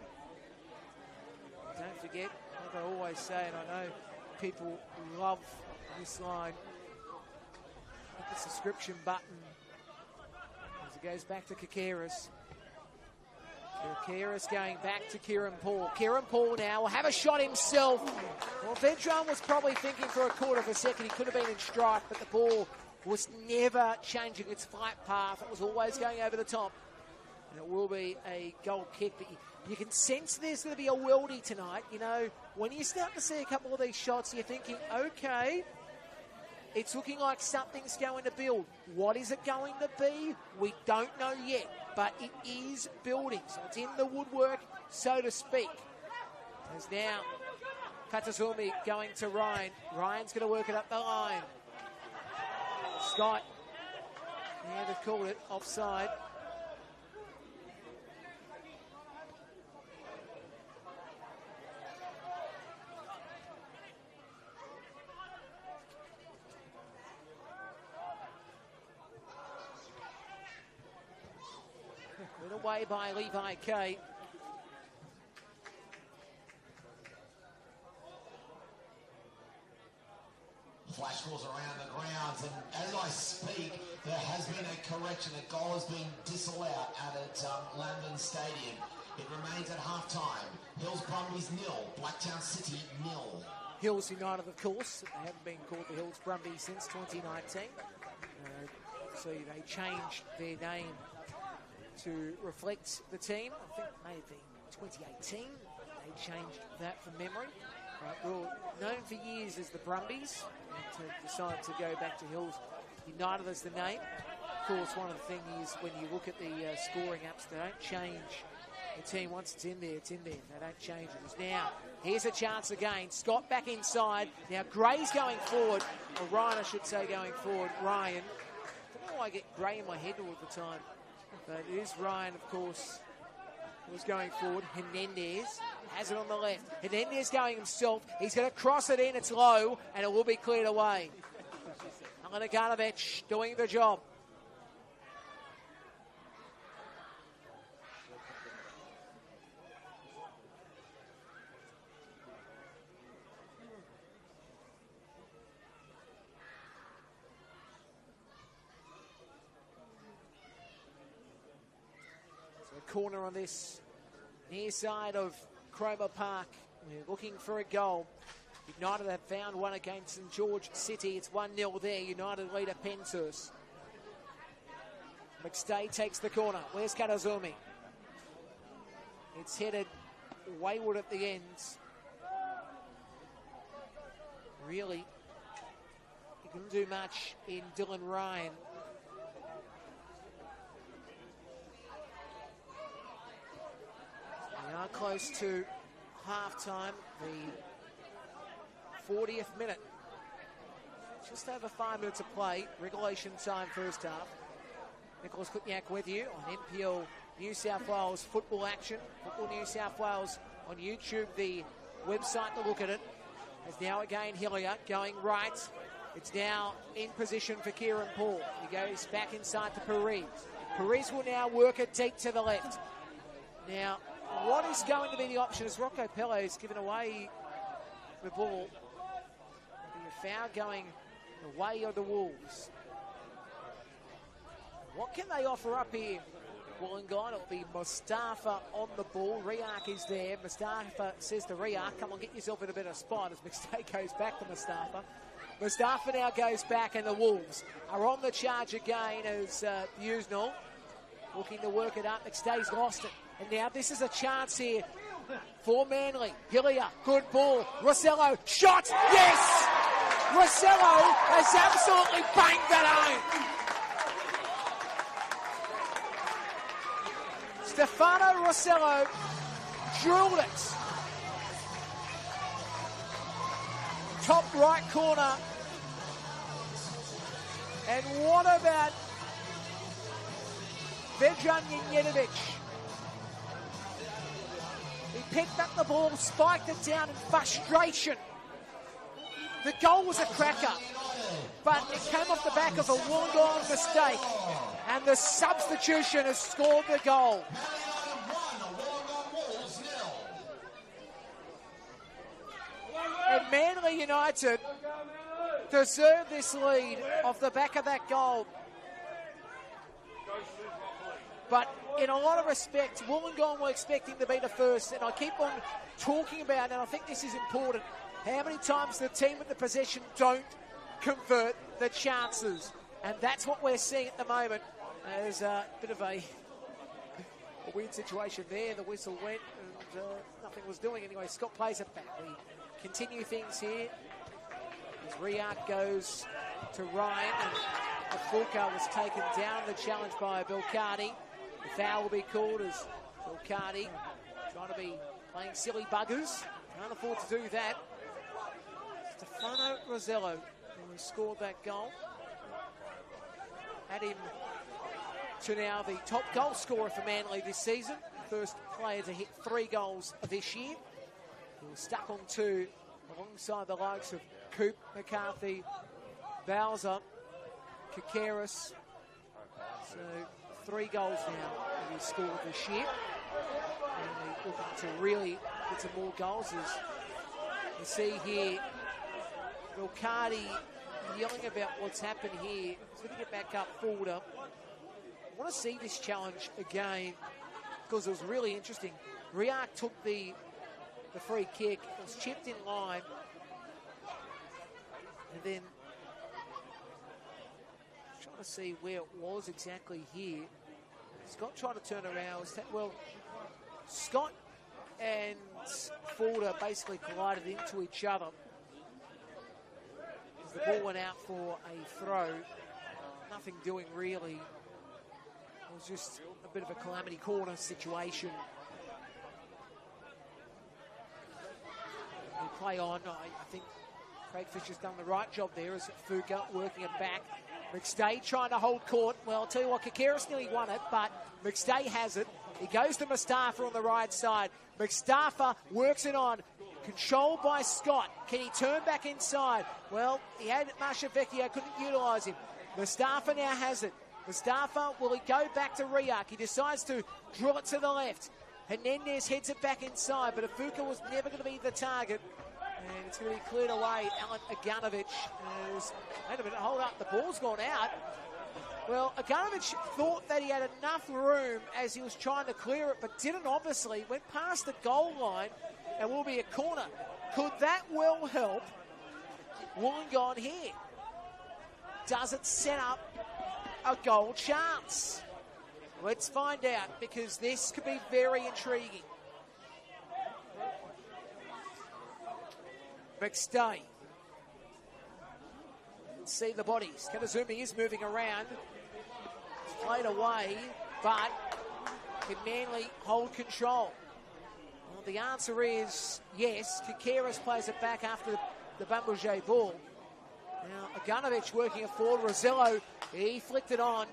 Don't forget, like I always say, and I know people love this line, hit the subscription button as it goes back to Kakaris. Kakaris going back to Kieran Paul. Kieran Paul now will have a shot himself. Well, Vedran was probably thinking for a quarter of a second he could have been in strike, but the ball was never changing its flight path. It was always going over the top. And it will be a goal kick. But you can sense there's going to be a worldie tonight. You know, when you start to see a couple of these shots, you're thinking, okay, it's looking like something's going to build. What is it going to be? We don't know yet, but it is building. So it's in the woodwork, so to speak. There's now Katazumi going to Ryan. Ryan's going to work it up the line. Scott. Yeah, they've called it offside. away by Levi Kay. Flash scores around the grounds, and as I speak, there has been a correction. A goal has been disallowed out at London Stadium. It remains at half-time. Hills Brumbies 0, Blacktown City 0. Hills United, of course. They haven't been called the Hills Brumbies since 2019. So they changed their name to reflect the team. I think it may have been 2018. They changed that from memory. Well, known for years as the Brumbies, and to decide to go back to Hills United as the name. Of course, one of the things is when you look at the scoring apps, they don't change the team. Once it's in there, it's in there. They don't change it. Now, here's a chance again. Scott back inside. Now, Gray's going forward. Or Ryan, I should say, going forward. Ryan. I don't know why I get Gray in my head all the time. But it is Ryan, of course, who's going forward. Hernandez has it on the left. Hernandez going himself. He's going to cross it in. It's low, and it will be cleared away. Alena Garnovich doing the job. Corner on this near side of Cromer Park. We're looking for a goal. United have found one against St George City. It's 1-0 there. United leader Penshurst. McStay takes the corner. Where's Katazumi? It's headed wayward at the ends. Really, he couldn't do much in Dylan Ryan. We are close to half-time, the 40th minute. Just over 5 minutes of play, regulation time first half. Nicholas Kutniak with you on NPL New South Wales football action. Football New South Wales on YouTube, the website to look at it. As now again Hillier going right. It's now in position for Kieran Paul. He goes back inside to Perez. Perez will now work it deep to the left. Now, what is going to be the option as Rocco Pello has given away the ball? There'll be a foul going the way of the Wolves. What can they offer up here? Wollongong, it'll be Mustafa on the ball. Riak is there. Mustafa says to Riak, come on, get yourself in a better spot as McStay goes back to Mustafa. Mustafa now goes back and the Wolves are on the charge again as Busnell looking to work it up. McStay's lost it. And now this is a chance here for Manly. Hillier, good ball. Rossello, shot, yes! Rossello has absolutely banged that home. Stefano Rossello drilled it. Top right corner. And what about Vedran Janjetovic? He picked up the ball, spiked it down in frustration. The goal was a cracker, but it came off the back of a Wollongong mistake, and the substitution has scored the goal. And Manly United deserve this lead off the back of that goal. But in a lot of respects, Wollongong were expecting to be the first, and I keep on talking about, and I think this is important, how many times the team with the possession don't convert the chances. And that's what we're seeing at the moment. There's a bit of a weird situation there. The whistle went and nothing was doing. Anyway, Scott plays it back. We continue things here as Riak goes to Ryan, and Fulcar was taken down the challenge by Belcardi. The foul will be called as Belcardi trying to be playing silly buggers. Can't afford to do that. Stefano Rossello, who scored that goal, add him to now the top goal scorer for Manly this season. First player to hit 3 goals this year. He was stuck on 2 alongside the likes of Coop, McCarthy, Bowser, Kakaris. So 3 goals now he scored this year. And he's looking to really get some more goals. As you see here, Belcardi yelling about what's happened here. He's going to get back up forward. I want to see this challenge again because it was really interesting. Riak took the free kick. It was chipped in line. And then trying to see where it was exactly here. Scott tried to turn around. Well, Scott and Forder basically collided into each other. As the ball went out for a throw. Nothing doing really. It was just a bit of a calamity corner situation. They play on. I think Craig Fisher's done the right job there as Fuka working it back. McStay trying to hold court. Well, I'll tell you what, Kakeris nearly won it, but McStay has it. He goes to Mustafa on the right side. Mustafa works it on. Controlled by Scott. Can he turn back inside? Well, he had Mashavecchio, couldn't utilise him. Mustafa now has it. Mustafa, will he go back to Riak? He decides to drill it to the left. Hernandez heads it back inside, but Afuka was never going to be the target. And it's going to be cleared away. Alan Aganovic is... Wait a minute, hold up, the ball's gone out. Well, Aganovic thought that he had enough room as he was trying to clear it, but didn't obviously. Went past the goal line and will be a corner. Could that well help Wollongong here? Does it set up a goal chance? Let's find out, because this could be very intriguing. McStay. See the bodies. Katazumi is moving around. It's played away, but can Manly hold control? Well, the answer is yes. Kakeris plays it back after the Bambouche ball. Now, Aganovic working it forward. Rosello, he flicked it on.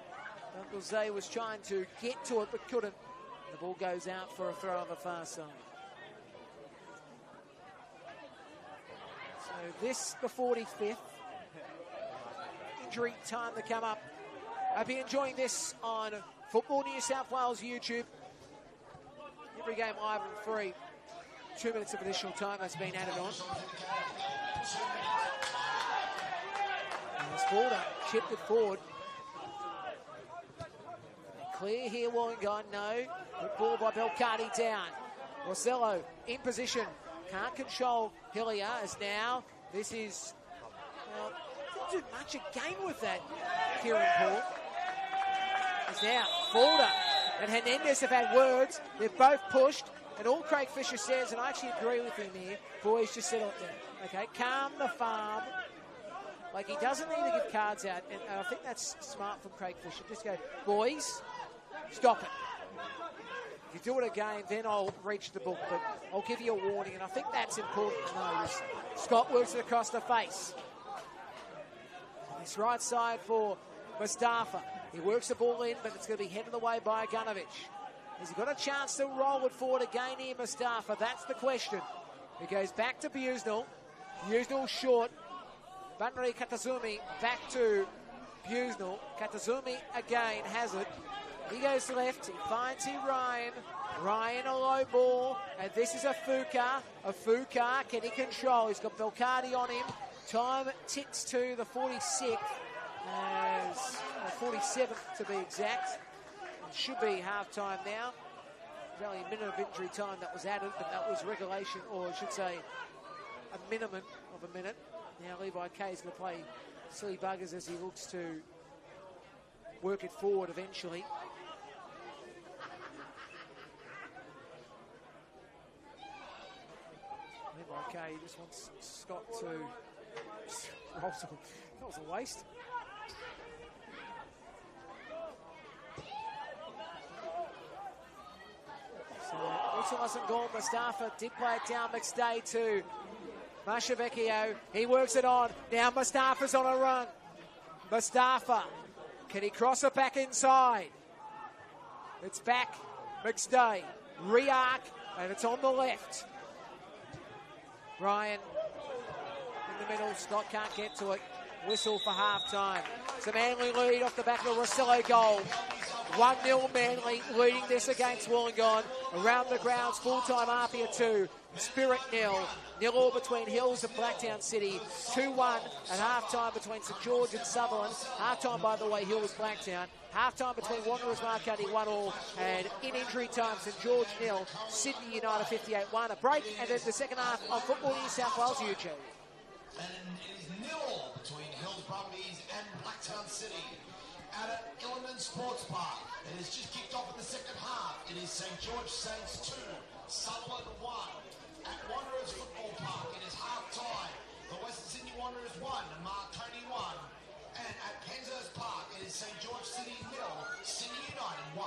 Bambouche was trying to get to it, but couldn't. The ball goes out for a throw on the far side. So this, the 45th. Injury time to come up. I've been enjoying this on Football New South Wales YouTube. Every game live and free. 2 minutes of additional time has been added on. Forder chipped it forward. Clear here, Wollongong, no. Good ball by Belcardi down. Rosello in position. Can't control Hillier as now. This is... Well, didn't do much again with that, Kieran Paul. As now, Forder and Hernandez have had words. They've both pushed. And all Craig Fisher says, and I actually agree with him here, boys, just settle it down. Okay, calm the farm. Like, he doesn't need to give cards out, and I think that's smart from Craig Fisher. Just go, boys, stop it. If you do it again, then I'll reach the book, but I'll give you a warning, and I think that's important to notice. Scott works it across the face. This right side for Mustafa. He works the ball in, but it's going to be headed away by Aganovic. Has he got a chance to roll it forward again here, Mustafa? That's the question. He goes back to Busnell. Busnell short. Banri Katazumi back to Busnell. Katazumi again has it. He goes left. He finds here Ryan. Ryan a low ball. And this is Afuka. Afuka, can he control? He's got Belcardi on him. Time ticks to the 46th. As 47th to be exact. It should be half-time now. There's only a minute of injury time that was added, but that was regulation, or I should say a minimum of a minute. Now Levi Kay is going to play silly buggers as he looks to work it forward eventually. Levi Kay just wants Scott to roll some. That was a waste. So also wasn't gone. Mustafa did play it down. McStay to Mashavecchio. He works it on. Now Mustafa's on a run. Mustafa. Can he cross it back inside? It's back. McStay. Riak. And it's on the left. Ryan in the middle. Scott can't get to it. Whistle for half-time. So Manly lead off the back of a Rosillo goal. 1-0 Manly leading this against Wollongong. Around the grounds, full-time Apia 2. Spirit 0. 0-0 between Hills and Blacktown City. 2-1 at half-time between St George and Sutherland. Half-time, by the way, Hills Blacktown. Half-time between Wanderers Marconi 1-1. And in injury time, St George 0. Sydney United 58-1. A break, and then the second half of Football New South Wales, Eugene. And it is 0 between Hills Brumbies and Blacktown City out at Illinan Sports Park. It has just kicked off in the second half. It is St George Saints 2, Sutherland 1. At Wanderers Football Park, it is half-time. The Western Sydney Wanderers 1, Marconi 1. And at Penshurst Park, it is St George City 0, Sydney United 1.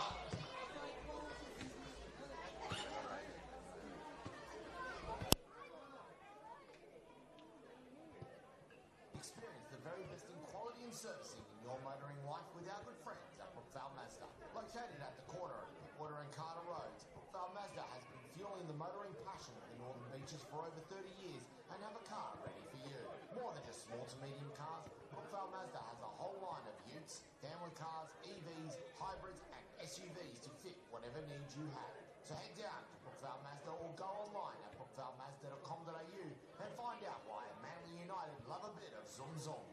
Experience the very best in quality and servicing in your motoring life with our good friends at Brookvale Mazda. Located at the corner of Pittwater and Carter Roads, Brookvale Mazda has been fueling the motoring passion of the Northern Beaches for over 30 years and have a car ready for you. More than just small to medium cars, Brookvale Mazda has a whole line of utes, family cars, EVs, hybrids and SUVs to fit whatever needs you have. So head down to Brookvale Mazda or go online at brookvalemazda.com.au and find out why Manly United love a bit of zoom zoom.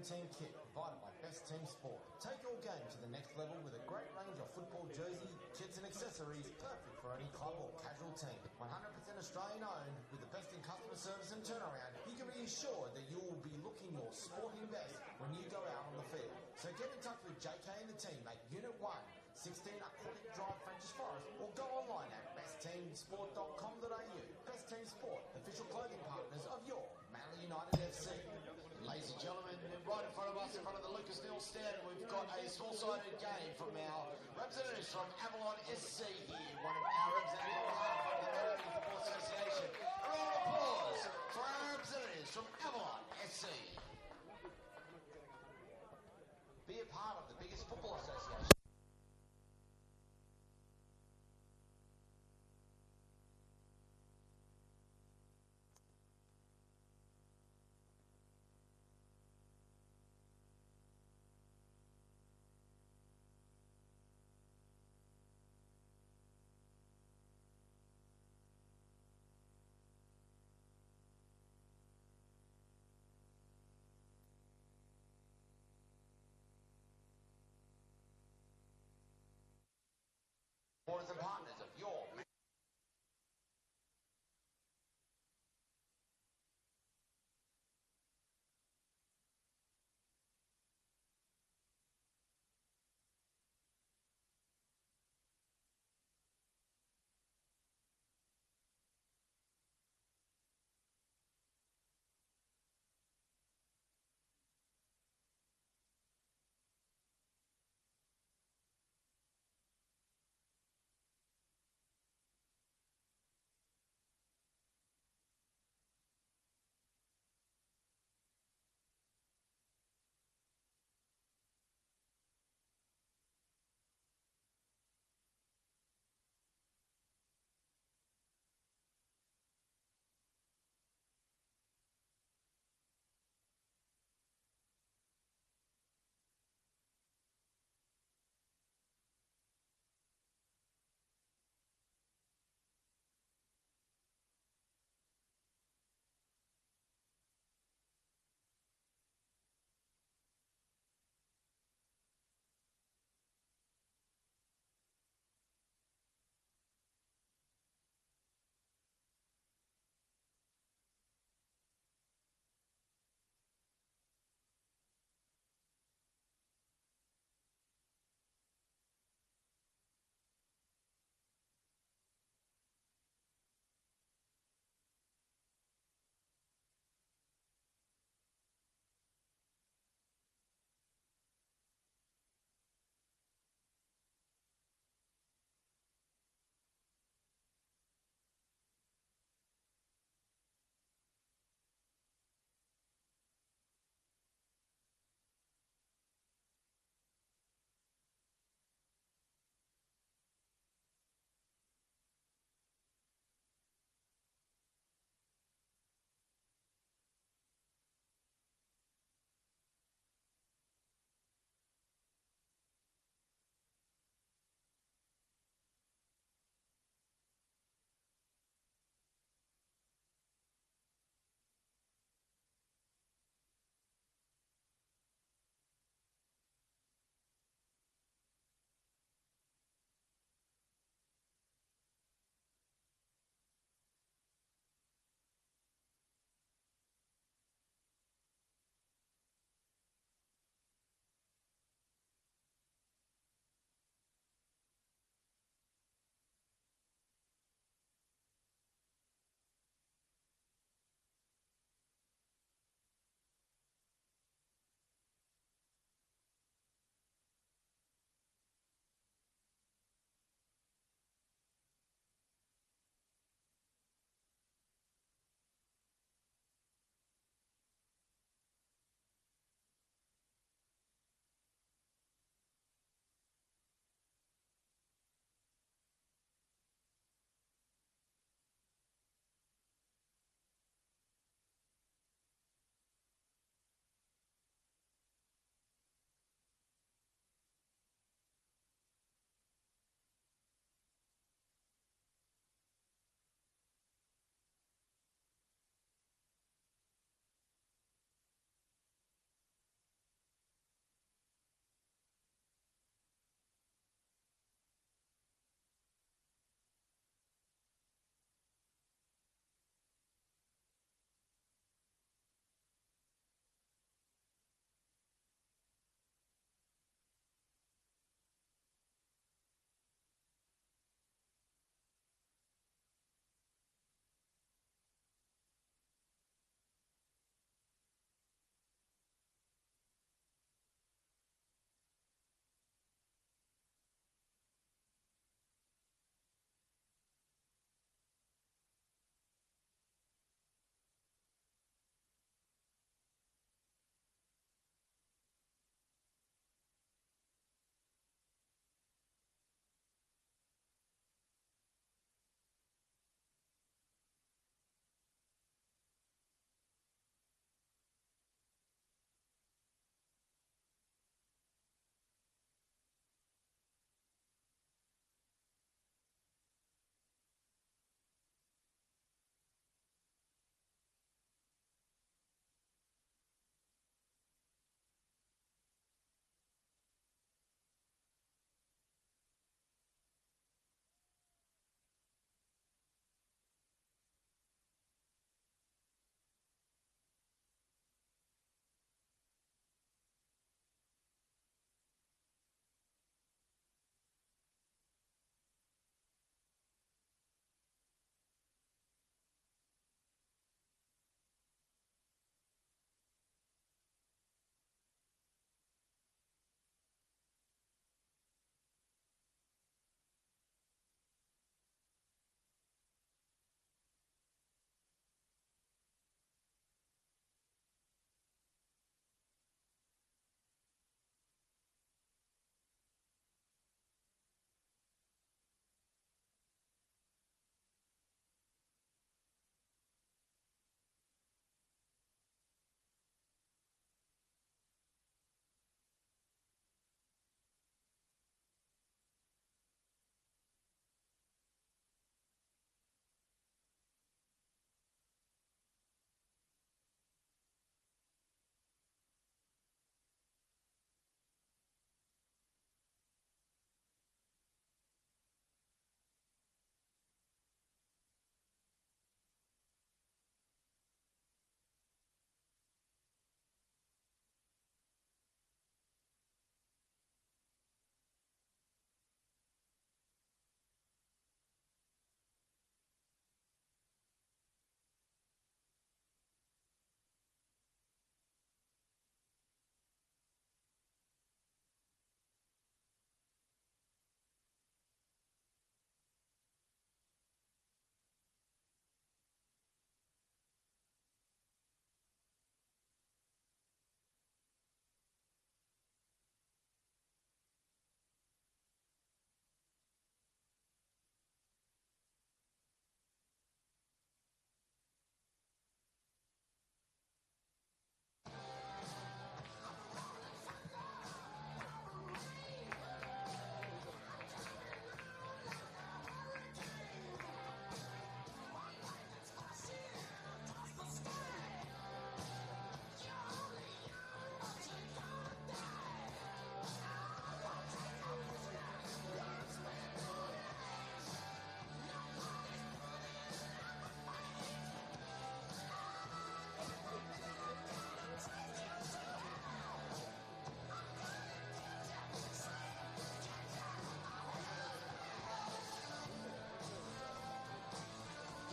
Team kit provided by Best Team Sport. Take your game to the next level with a great range of football jerseys, kits and accessories, perfect for any club or casual team. 100% Australian owned, with the best in customer service and turnaround, you can be assured that you will be looking your sporting best when you go out on the field. So get in touch with JK and the team at Unit 1, 16 Aquatic Drive, Frenchs Forest, or go online at bestteamsport.com.au. Best Team Sport, official clothing partners of your Manly United FC. Ladies and gentlemen, right in front of us, in front of the Lucas Neal stand, we've got a small-sided game from our representatives from Avalon SC here. One of our representatives on behalf of the Melbourne Football Association. A round of applause for our representatives from Avalon SC. Be a part of the biggest football association. Supporters and partners of your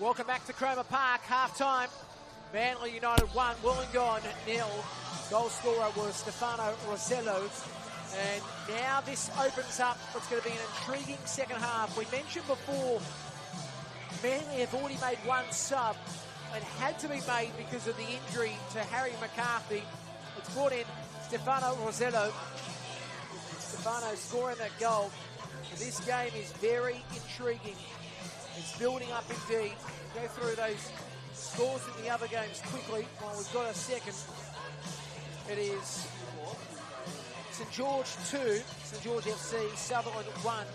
Welcome back to Cromer Park, half-time. Manly United 1, Wollongong 0. Goal scorer was Stefano Rossello. And now this opens up what's going to be an intriguing second half. We mentioned before, Manly have already made one sub and had to be made because of the injury to Harry McCarthy. It's brought in Stefano Rossello. Stefano scoring that goal. And this game is very intriguing. It's building up indeed. Go through those scores in the other games quickly while we've got a second. It is St George 2, St George FC, Sutherland 1,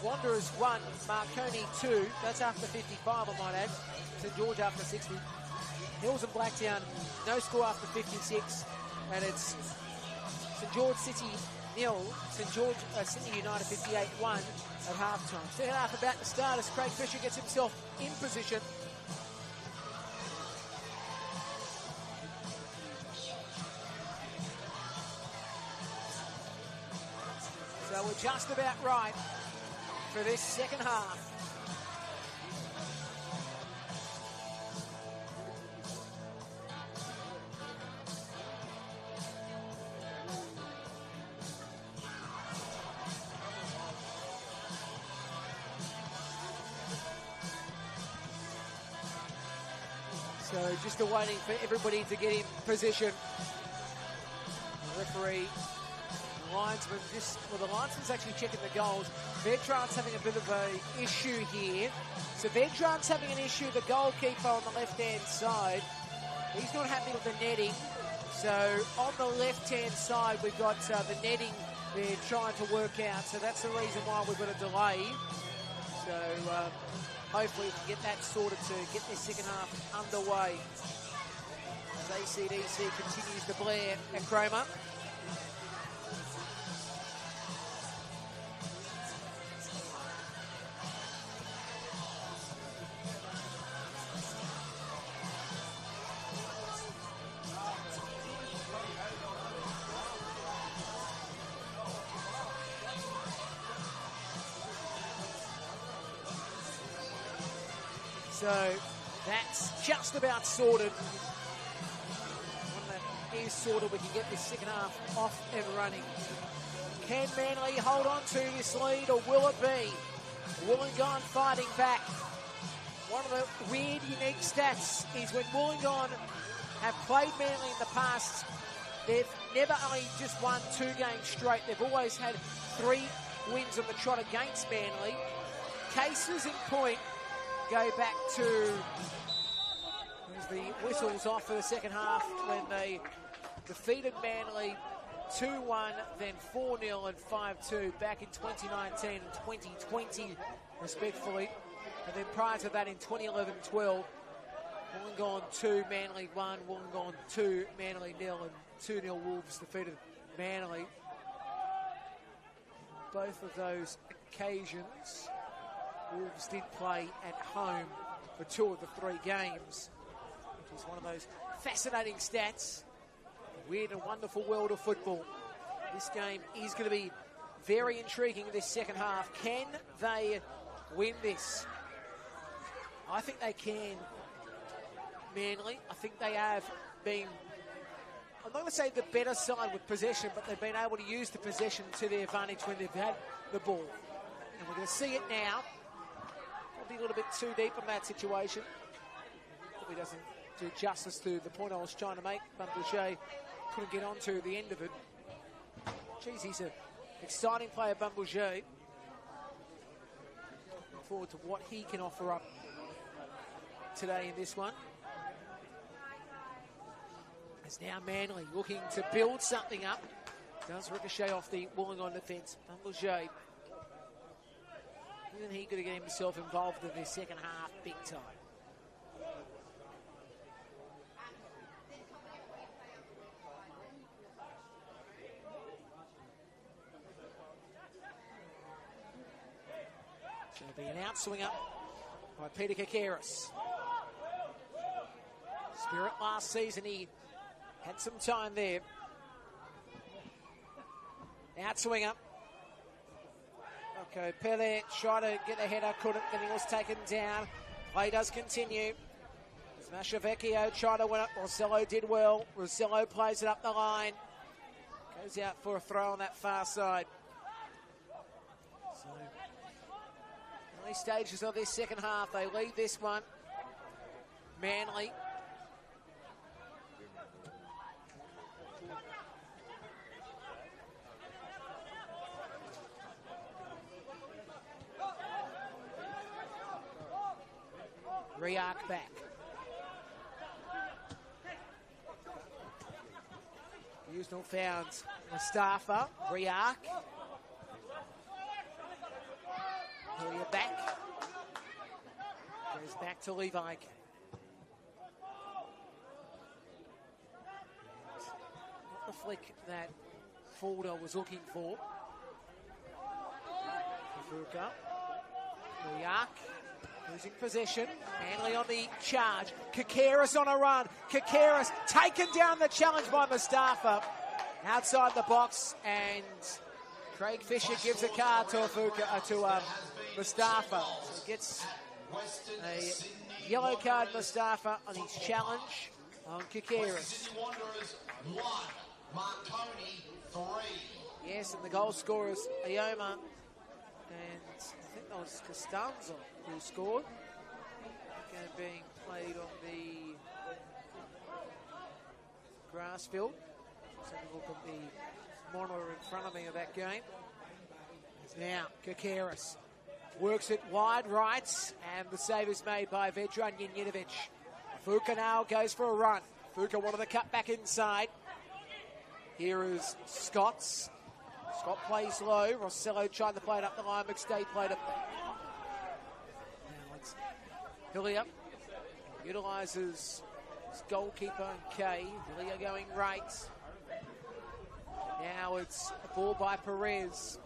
Wanderers 1, Marconi 2. That's after 55, I might add. St George after 60. Hills and Blacktown, no score after 56. And it's St George City 0, St George Sydney United 58-1 at half-time. Second half about to start as Craig Fisher gets himself in position. So we're just about right for this second half. So just waiting for everybody to get in position. The referee, the linesman, the linesman's actually checking the goals. Vedran's having a bit of an issue here. So Vedran's having an issue, the goalkeeper on the left-hand side. He's not happy with the netting. So on the left-hand side, we've got the netting they're trying to work out. So that's the reason why we've got a delay. So hopefully we can get that sorted to get this second half underway as ACDC continues to blare at Cromer. So that's just about sorted. When that is sorted, we can get this second half off and running. Can Manly hold on to this lead, or will it be Wollongong fighting back? One of the weird, unique stats is when Wollongong have played Manly in the past, they've never only just won 2 games straight. They've always had 3 wins on the trot against Manly. Cases in point go back to, there's the whistles off for the second half when they defeated Manly 2-1, then 4-0 and 5-2 back in 2019 and 2020 respectfully. And then prior to that in 2011-12, Wollongong 2, Manly 1, Wollongong 2, Manly 0, and 2-0 Wolves defeated Manly. Both of those occasions, Wolves did play at home for 2 of the 3 games, which is one of those fascinating stats. Weird and wonderful world of football. This game is going to be very intriguing in this second half. Can they win this? I think they can, Manly. I think they have been, I'm not going to say the better side with possession, but they've been able to use the possession to their advantage when they've had the ball. And we're going to see it now. Probably a little bit too deep on that situation. Probably doesn't do justice to the point I was trying to make. Bambouche couldn't get on to the end of it. Geez, he's an exciting player, Bambouche. Looking forward to what he can offer up today in this one. It's now Manly looking to build something up. Does ricochet off the Wollongong defence. Bambouche. Isn't he going to get himself involved in this second half big time? It's going to be an outswing up by Peter Kakaris. Spirit last season, he had some time there. Outswing up. Okay, Pele tried to get the header, couldn't, then he was taken down. Play does continue. Mashavecchio trying to win it. Rossello did well. Rossello plays it up the line. Goes out for a throw on that far side. So, early stages of this second half. They lead this one. Manly. Riak back. Usnell found Mustafa. Riak. Hillier back. Goes back to Levi. Not the flick that Fulder was looking for. Fuka. Riak. Losing possession. Manly on the charge. Kakaris on a run. Kakaris taken down the challenge by Mustafa. Outside the box, and Craig Fisher gives a card to Mustafa. So he gets a yellow card, Mustafa, on his challenge on Kakaris. Yes, and the goal scorers, Ioma, and I think that was Costanzo who scored. Game being played on the grass field. So look at the monitor in front of me of that game. It's now Kakaris. Works it wide right, and the save is made by Vedran Janjinovic. Fuka now goes for a run. Fuka wanted to cut back inside. Here is Scotts. Scott plays low. Rossello tried to play it up the line. McStay played it. Now it's Hillier. Utilises his goalkeeper, Kay. Hillier going right. Now it's a ball by Perez.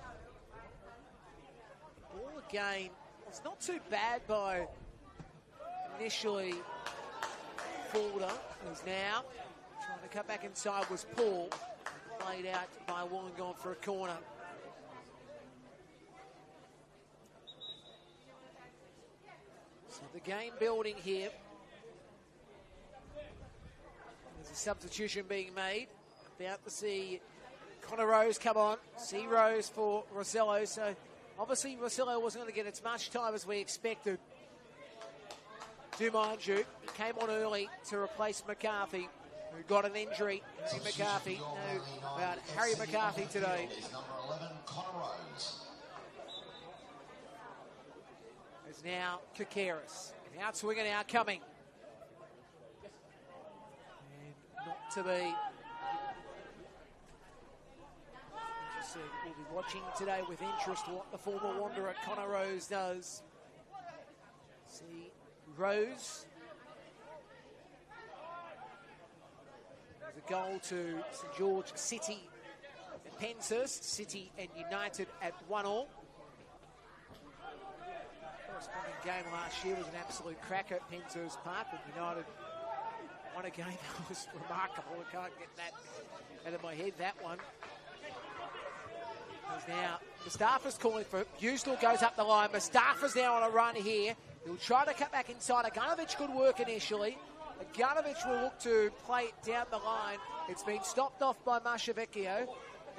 Ball again. It's not too bad by initially Fulder. Who's now trying to cut back inside was Paul. Played out by Wollongong for a corner. So the game building here. There's a substitution being made. About to see Connor Rose come on. See Rose for Rossello. So obviously Rossello wasn't going to get as much time as we expected. Do mind you, he came on early to replace McCarthy, who got an injury. Harry McCarthy. Know about Harry McCarthy today. Number 11, Connor Rose. It's now Kakaris. And out swinging, out coming. And not to be. We'll be watching today with interest what the former Wanderer Connor Rose does. See Rose. There's a goal to St George City at Penshurst. City and United at 1-1. Corresponding game last year was an absolute cracker at Penshurst Park, and United won a game that was remarkable. I can't get that out of my head, that one. Now, Mustafa's calling for it. Usnell goes up the line. Mustafa's now on a run here. He'll try to cut back inside. Aganovic could work initially. Aganovic will look to play it down the line. It's been stopped off by Mashavecchio.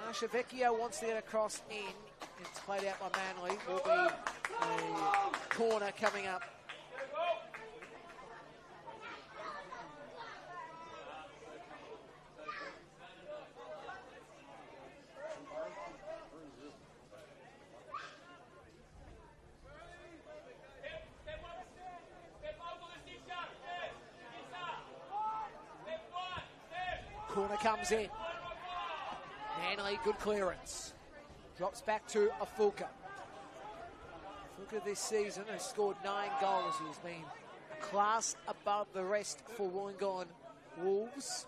Mashavecchio wants to get across in. It's played out by Manly. Will be a corner coming up. Corner comes in. Manly, good clearance. Drops back to Afuka. Afuka this season has scored 9 goals. He's been a class above the rest for Wollongong Wolves.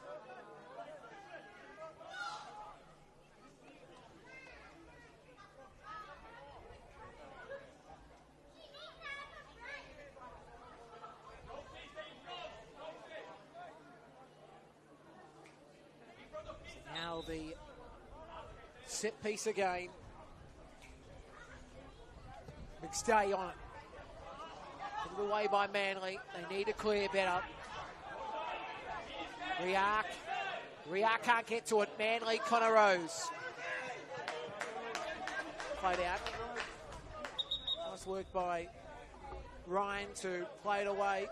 Now the set piece again. McStay on it. Put away by Manly. They need to clear better. Riak can't get to it. Manly, Connor Rose. Played out. Nice work by Ryan to play it away.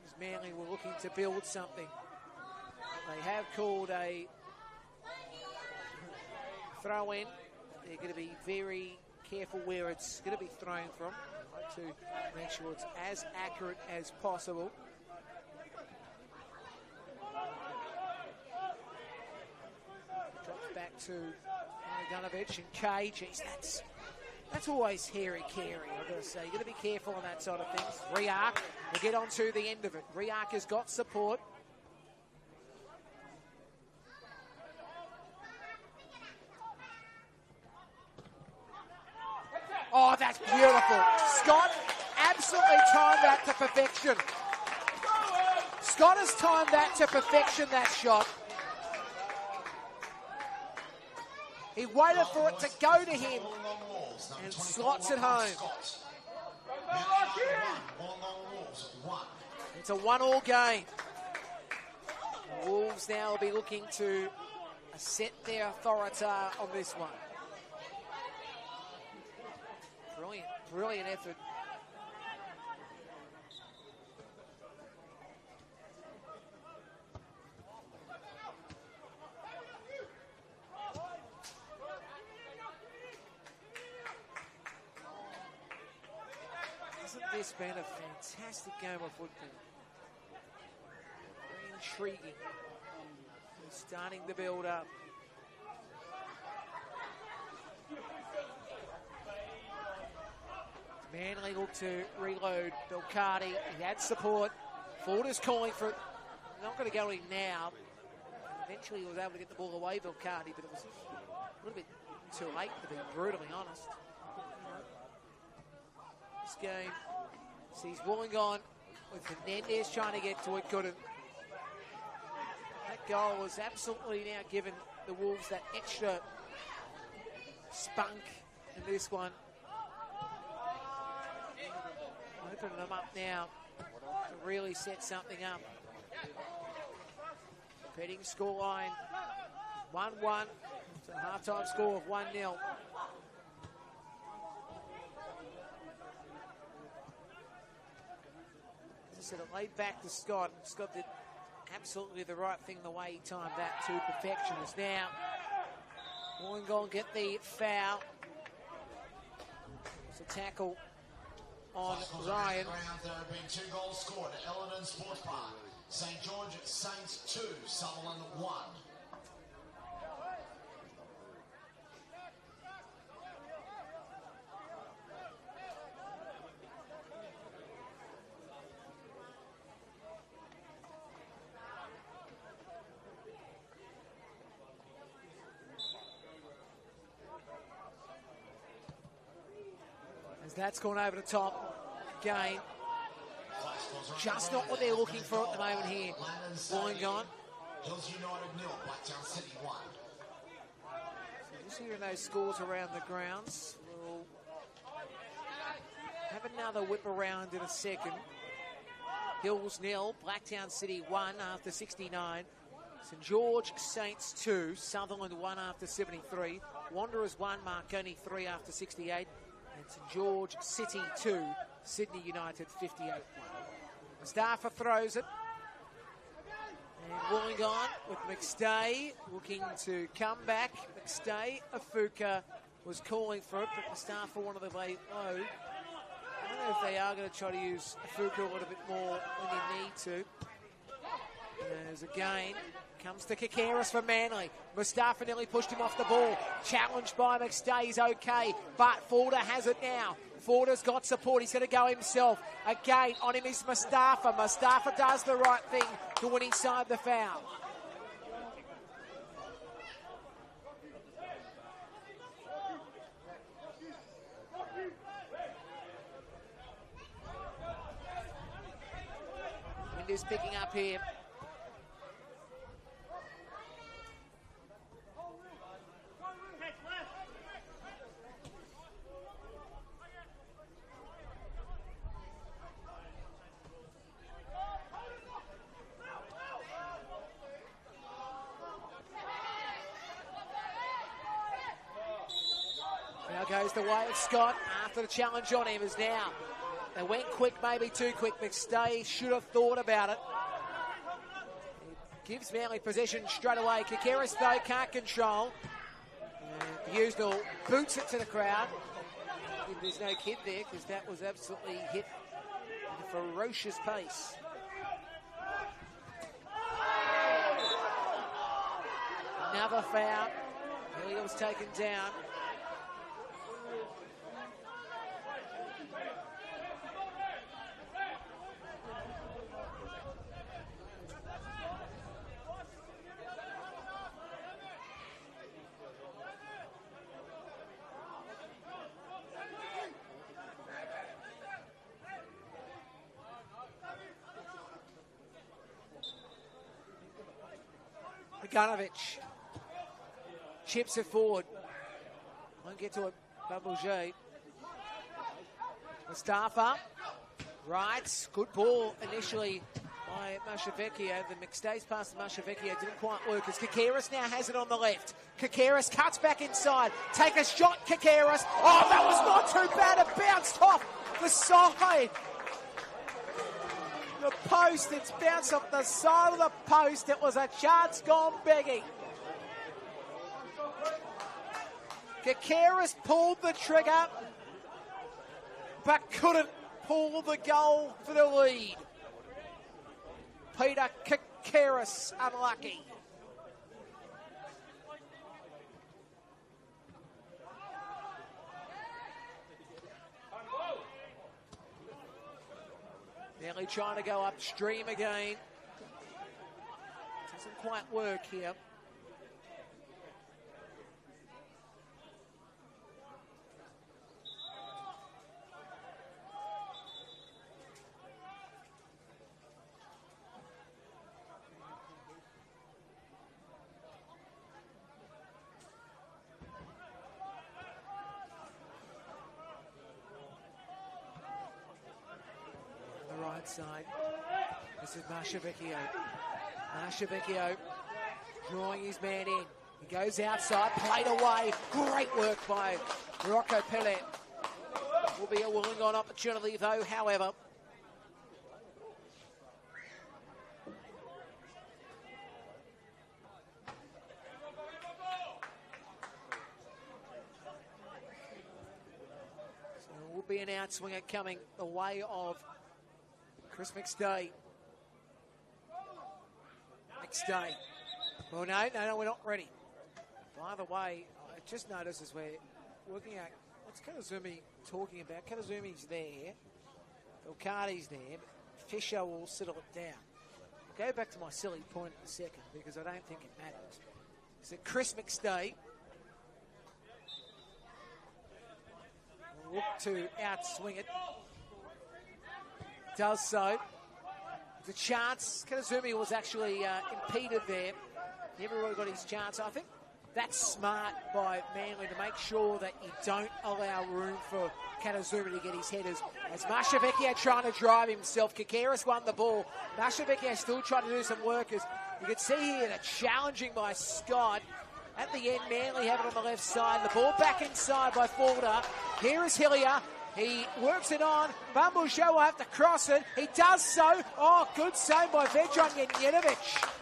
As Manly were looking to build something. They have called a throw in. They're going to be very careful where it's going to be thrown from. Like to make sure it's as accurate as possible. Drops back to Gunovich and Kay. Geez, that's always hairy-carry, I've got to say. You've got to be careful on that side of things. Riak will get on to the end of it. Riak has got support. Oh, that's beautiful. Scott absolutely timed that to perfection. Scott has timed that to perfection, that shot. He waited for it to go to him and slots it home. It's a 1-1 game. The Wolves now will be looking to set their authority on this one. Brilliant effort. Hasn't this been a fantastic game of football? Very intriguing. We're starting to build up. Manly look to reload. Belcardi, he had support. Ford is calling for it. Not going to go in now. Eventually he was able to get the ball away, Belcardi, but it was a little bit too late, to be brutally honest. This game sees Wollongong with Fernandez trying to get to it, couldn't. That goal was absolutely now given the Wolves that extra spunk in this one. Opening them up now to really set something up. Heading scoreline 1-1. It's a half-time score of 1-0. As I said, it laid back to Scott. Scott did absolutely the right thing the way he timed that to perfection. As now Wollongong get the foul. It's a tackle on Ryan. There have been 2 goals scored at Ellenden Sports Park. St George Saints 2, Sutherland 1. As that's gone over the top. Again, just not what they're looking for at the moment here. Wollongong. Hills United 0, Blacktown City 1. So just hearing those scores around the grounds. We'll have another whip around in a second. Hills 0, Blacktown City 1 after 69. St George Saints 2, Sutherland 1 after 73. Wanderers 1, Marconi 3 after 68. And St George City 2, Sydney United 58-1. Mustafa throws it. And Wollongong with McStay looking to come back. McStay, Afuka was calling for it, but Mustafa wanted to lay low. I don't know if they are going to try to use Afuka a little bit more when they need to. And there's a gain. Comes to Kakaris for Manly. Mustafa nearly pushed him off the ball. Challenged by McStay. He's okay, but Forder has it now. Forder's got support. He's going to go himself. Again, on him is Mustafa. Mustafa does the right thing to win inside the foul. Wind is picking up here. goes the way of Scott after the challenge on him is now. They went quick, maybe too quick. McStay should have thought about it. He gives Manly possession straight away. Kikeris, though, can't control. Usual boots it to the crowd. There's no kid there because that was absolutely hit at a ferocious pace. Another foul. Hillier was taken down. Bogdanovic chips it forward. Won't get to it. Babouget. Mustafa. Right. Good ball initially by Mashavecchio. The McStay's pass to Mashavecchio didn't quite work as Kikeris now has it on the left. Kikeris cuts back inside. Take a shot, Kikeris. Oh, that was not too bad. It bounced off the side. The post, it's bounced off the side of the post. It was a chance gone begging. Kikeris pulled the trigger, but couldn't pull the goal for the lead. Peter Kikeris, unlucky. Nearly trying to go upstream again. Doesn't quite work here. Side. This is Mashavecchio. Mashavecchio drawing his man in. He goes outside, played away. Great work by Rocco Pellet. Will be a Wollongong opportunity though, however. So there will be an outswinger coming the way of Chris McStay. McStay. Well, no, we're not ready. By the way, I just noticed as we're working out, what's Kanazumi talking about? Kanazumi's there. Elcardi's there. But Fisher will settle it down. I'll go back to my silly point in a second because I don't think it matters. So Chris McStay will look to outswing it. Does so. The chance. Kanazumi was actually impeded there. Never really got his chance. I think that's smart by Manly to make sure that you don't allow room for Kanazumi to get his headers. As Mashavecchio trying to drive himself. Kikeris won the ball. Mashavecchio still trying to do some work. As you can see here, the challenging by Scott. At the end, Manly have it on the left side. The ball back inside by Fulda. Here is Hillier. He works it on. Bamboujet will have to cross it. He does so. Oh, good save by Vedran Janjetovic.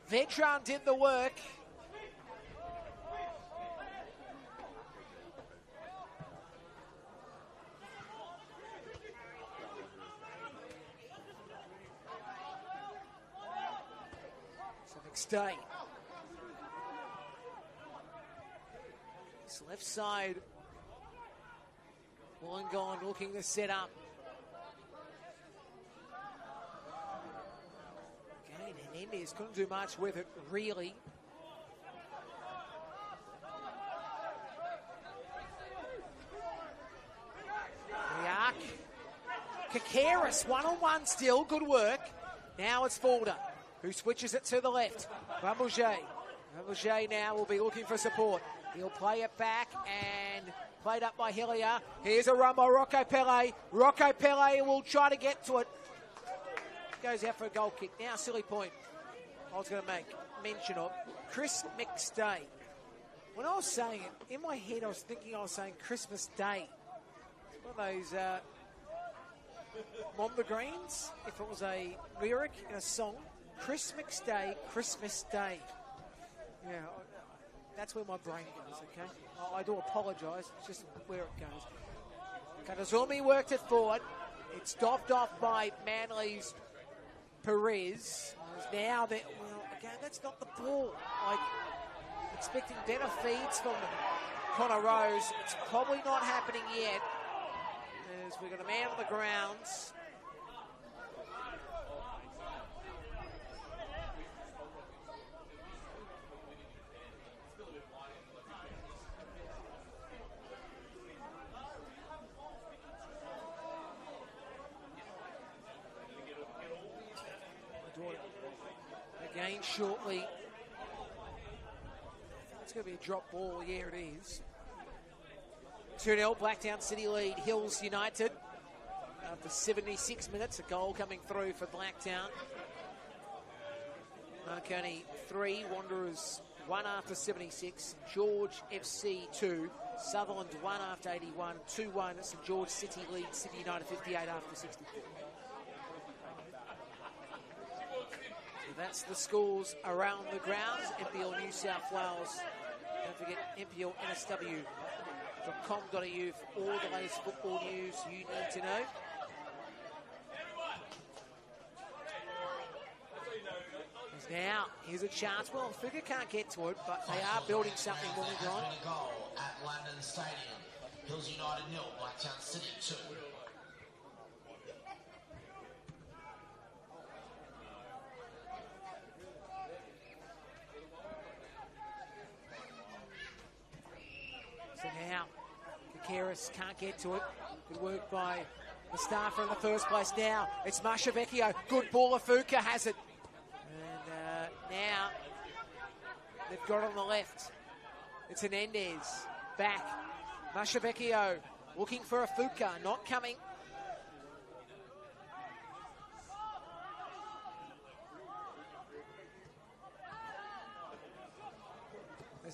Vedran did the work. So McStay. Left side, Wollongong looking to set up. Again, Hernandez couldn't do much with it, really. Riak. Kikeris, one-on-one still, good work. Now it's Fulda, who switches it to the left. Bamboujet. Bamboujet now will be looking for support. He'll play it back and played up by Hillier. Here's a run by Rocco Pellet. Rocco Pellet will try to get to it. Goes out for a goal kick. Now silly point. I was going to make mention of, Chris McStay. When I was saying it, in my head I was thinking I was saying Christmas Day. It's one of those Mondegrins, if it was a lyric in a song. Chris McStay, Christmas Day. Yeah, that's where my brain goes, okay? I do apologise, it's just where it goes. Katazumi worked it forward. It's doffed off by Manly's Perez. Now, well, again, that's not the ball. Like, expecting better feeds from Connor Rose. It's probably not happening yet, as we've got a man on the grounds. Again, shortly. It's going to be a drop ball. Yeah, it is. 2-0, Blacktown City lead, Hills United. After 76 minutes, a goal coming through for Blacktown. Marconi 3, Wanderers 1 after 76, George FC 2, Sutherland 1 after 81, 2-1, St George City leads City United 58 after 64. So that's the scores around the grounds. NPL New South Wales. Don't forget NPLNSW.com.au for all the latest football news you need to know. Now, here's a chance. Well, Figure can't get to it, but they are building something. Wollongong. A goal at London Stadium. Hills United 0, Blacktown City 2. So now, Kakeris can't get to it. Good work by Mustafa in the first place. Now, it's Mashavecchio. Good ball. Afuka has it. And now, they've got it on the left. It's Hernandez. Back. Mashavecchio looking for Afuka. Not coming.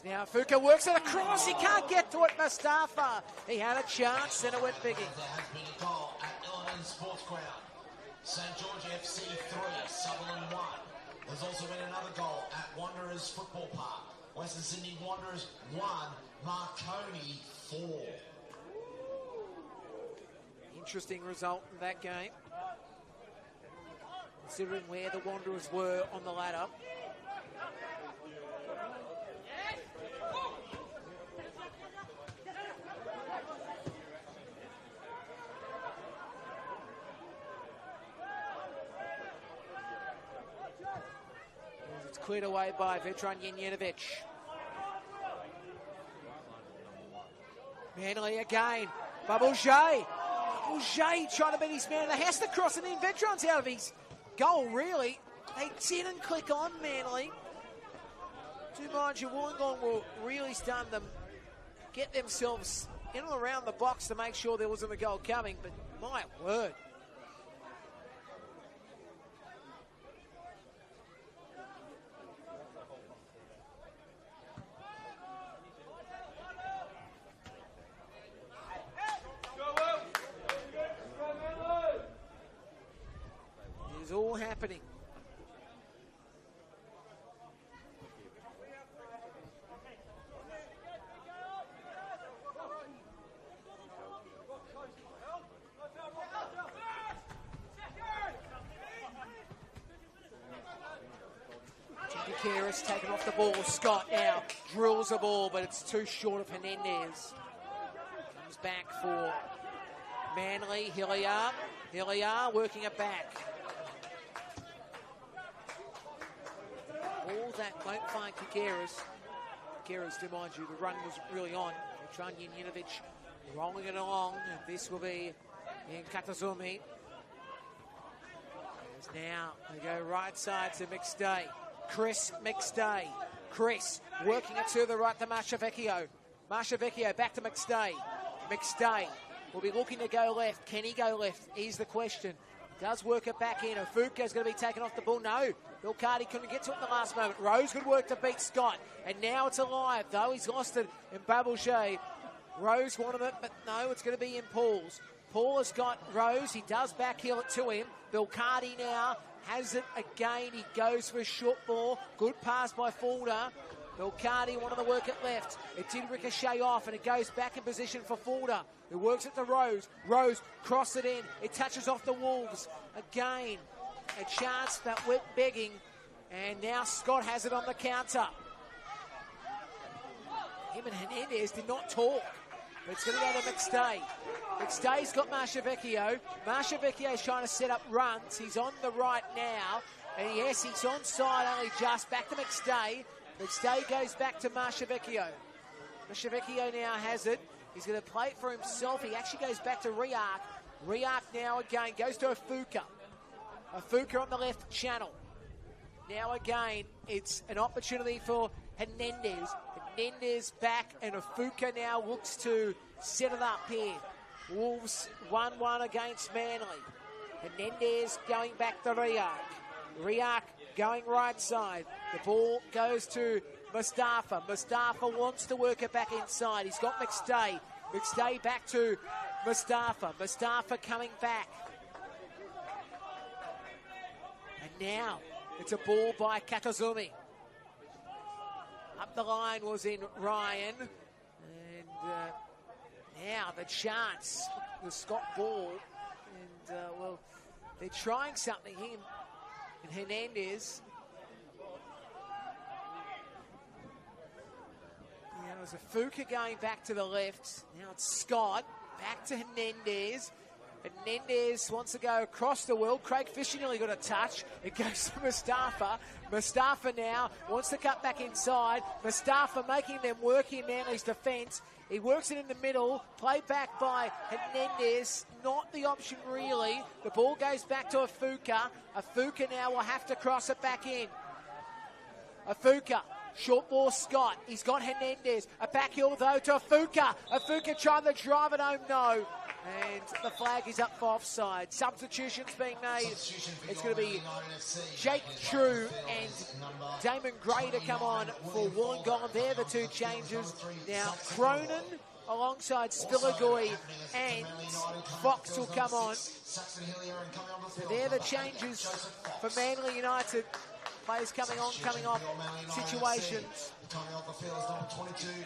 Now Fuka works it across. He can't get to it, Mustafa. He had a chance, and it went biggie. There has been a goal at Illinois Sports Ground. St George FC 3, Sutherland 1. There's also been another goal at Wanderers Football Park. Western Sydney Wanderers 1, Marconi 4. Interesting result in that game, considering where the Wanderers were on the ladder. Cleared away by Vetran Jenjenovic. Manly again. Babouche trying to beat his man. They has to cross, and then Vetran's out of his goal, really. They didn't click on Manly. To mind you, Wollongong will really stun them, get themselves in and around the box to make sure there wasn't a goal coming, but my word. It's all happening. Kakeris taken off the ball. Scott now drills the ball, but it's too short of Hernandez. Comes back for Manly. Hilliard working it back. All that won't find Kakeris. Kakeris, to mind you, the run was really on. Vetran Jenjenovic rolling it along, and this will be in Katazumi. As now they go right side to McStay. Chris McStay. Chris working it to the right to Mashavecchio. Mashavecchio back to McStay. McStay will be looking to go left. Can he go left? Is the question. Does work it back in. Ofuka's going to be taken off the ball. No, Bill Carty couldn't get to it in the last moment. Rose, good work to beat Scott. And now it's alive, though. He's lost it in Babouche. Rose wanted it, but no, it's going to be in Paul's. Paul has got Rose. He does backheel it to him. Bill Carty now has it again. He goes for a short ball. Good pass by Fulda. Bill Carty wanted to work it left. It did ricochet off, and it goes back in position for Fulda, who works it to Rose. Rose cross it in. It touches off the Wolves. Again, a chance that went begging, and now Scott has it on the counter. Him and Hernandez did not talk. But it's going to go to McStay. McStay's got Marchavecchio. Marchavecchio's trying to set up runs. He's on the right now. And yes, he's onside only just. Back to McStay. McStay goes back to Marchavecchio. Marchavecchio now has it. He's going to play it for himself. He actually goes back to Riak. Riak now again goes to Ofuka. Ofuka on the left channel. Now again, it's an opportunity for Hernandez. Hernandez back, and Ofuka now looks to set it up here. Wolves 1-1 against Manly. Hernandez going back to Riak. Riak going right side. The ball goes to Mustafa. Mustafa wants to work it back inside. He's got McStay. McStay back to Mustafa. Mustafa coming back. And now it's a ball by Kakazumi. Up the line was in Ryan. And now the chance, the Scott ball. And, well, they're trying something here. And Hernandez. Now there's a Fuka going back to the left. Now it's Scott. Back to Hernandez. Hernandez wants to go across the world. Craig Fisher nearly got a touch. It goes to Mustafa. Mustafa now wants to cut back inside. Mustafa making them work in Manly's defence. He works it in the middle. Played back by Hernandez. Not the option really. The ball goes back to Afuka. Afuka now will have to cross it back in. Afuka. Short ball, Scott. He's got Hernandez. A back heel, though, to Afuka. Afuka trying to drive it home. No. And the flag is up for offside. Substitutions being made. It's going to be Jake True and Damon Gray to come on for Wollongong. They're the two changes. Now, Cronin alongside Spilagui and Fox will come on. So they're the changes for Manly United. Players coming on, coming off situations.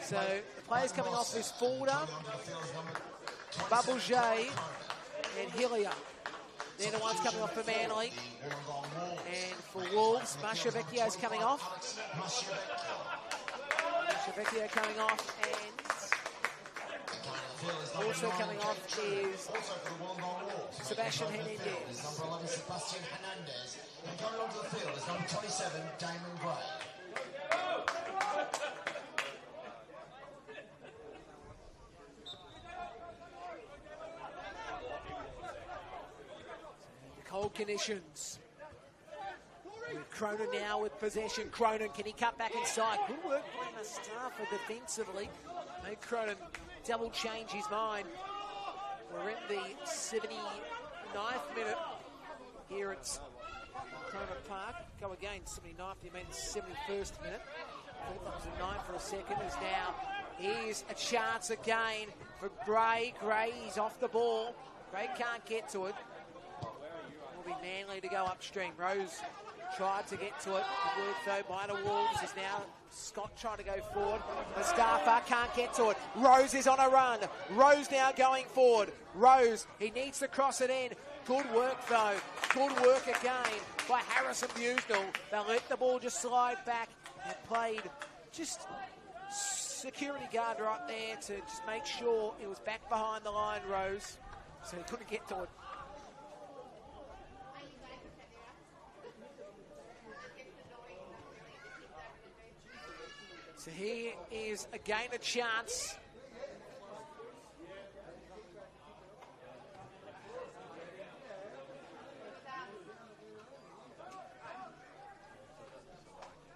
So the players coming off is Fulda, Babouche and Hillier. They're the ones coming off for Manly. And for Wolves, Marchavecchio's coming off. Marchavecchio coming off, and also coming off is Sebastian Hernandez. Number 11, Sebastian Hernandez. And going onto the field is number 27, Damon Gray. Cold conditions. With Cronin now with possession. Cronin, can he cut back inside? Good work by Mustafa defensively. Made Cronin double change his mind. We're in the 79th minute here at Cronin Park. Go again, 79th, you mean the 71st minute. I thought that was a 9 for a second. As now, here's a chance again for Gray. Gray, he's off the ball. Gray can't get to it. Will be Manly to go upstream. Rose tried to get to it. The work though by the Wolves is now Scott trying to go forward. Mustafa can't get to it. Rose is on a run. Rose now going forward. Rose, he needs to cross it in. Good work though. Good work again by Harrison Busnell. They'll let the ball just slide back and played just security guard right there to just make sure it was back behind the line, Rose. So he couldn't get to it. So here is again a chance.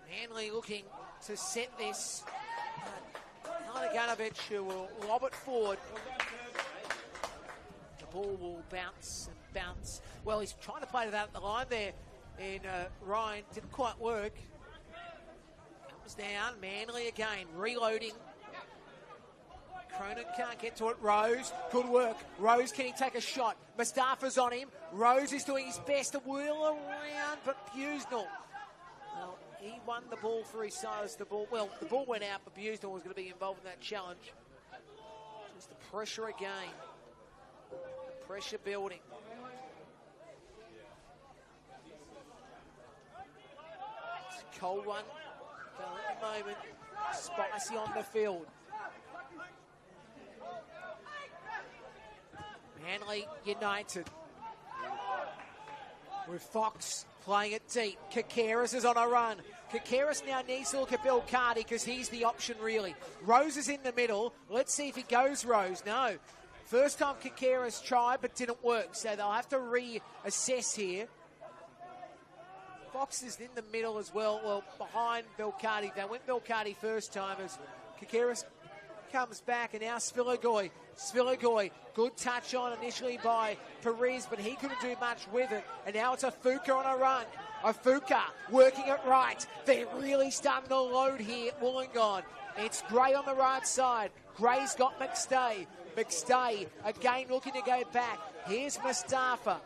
Manly looking to set this. Hanaganovic who will lob it forward. The ball will bounce and bounce. Well, he's trying to play it out at the line there, and Ryan didn't quite work. Comes down, Manly again, reloading. Cronin can't get to it. Rose, good work. Rose, can he take a shot? Mustafa's on him. Rose is doing his best to wheel around, but Busenel, well, he won the ball for his side. The ball went out, but Busenel was going to be involved in that challenge. Just the pressure again. Pressure building. It's a cold one. At the moment, spicy on the field. Manly United. With Fox playing it deep. Kakaris is on a run. Kakaris now needs to look at Bill Carty because he's the option really. Rose is in the middle. Let's see if he goes Rose. No. First time Kakaris tried but didn't work. So they'll have to reassess here. Fox is in the middle as well behind Belcarty. They went Belcarty first time as Kakaris comes back, and now Svilagoy, good touch on initially by Perez, but he couldn't do much with it, and now it's Afuka on a run. Afuka working it right. They're really starting to load here at Wollongong. It's Gray on the right side. Gray's got McStay. McStay again looking to go back. Here's Mustafa.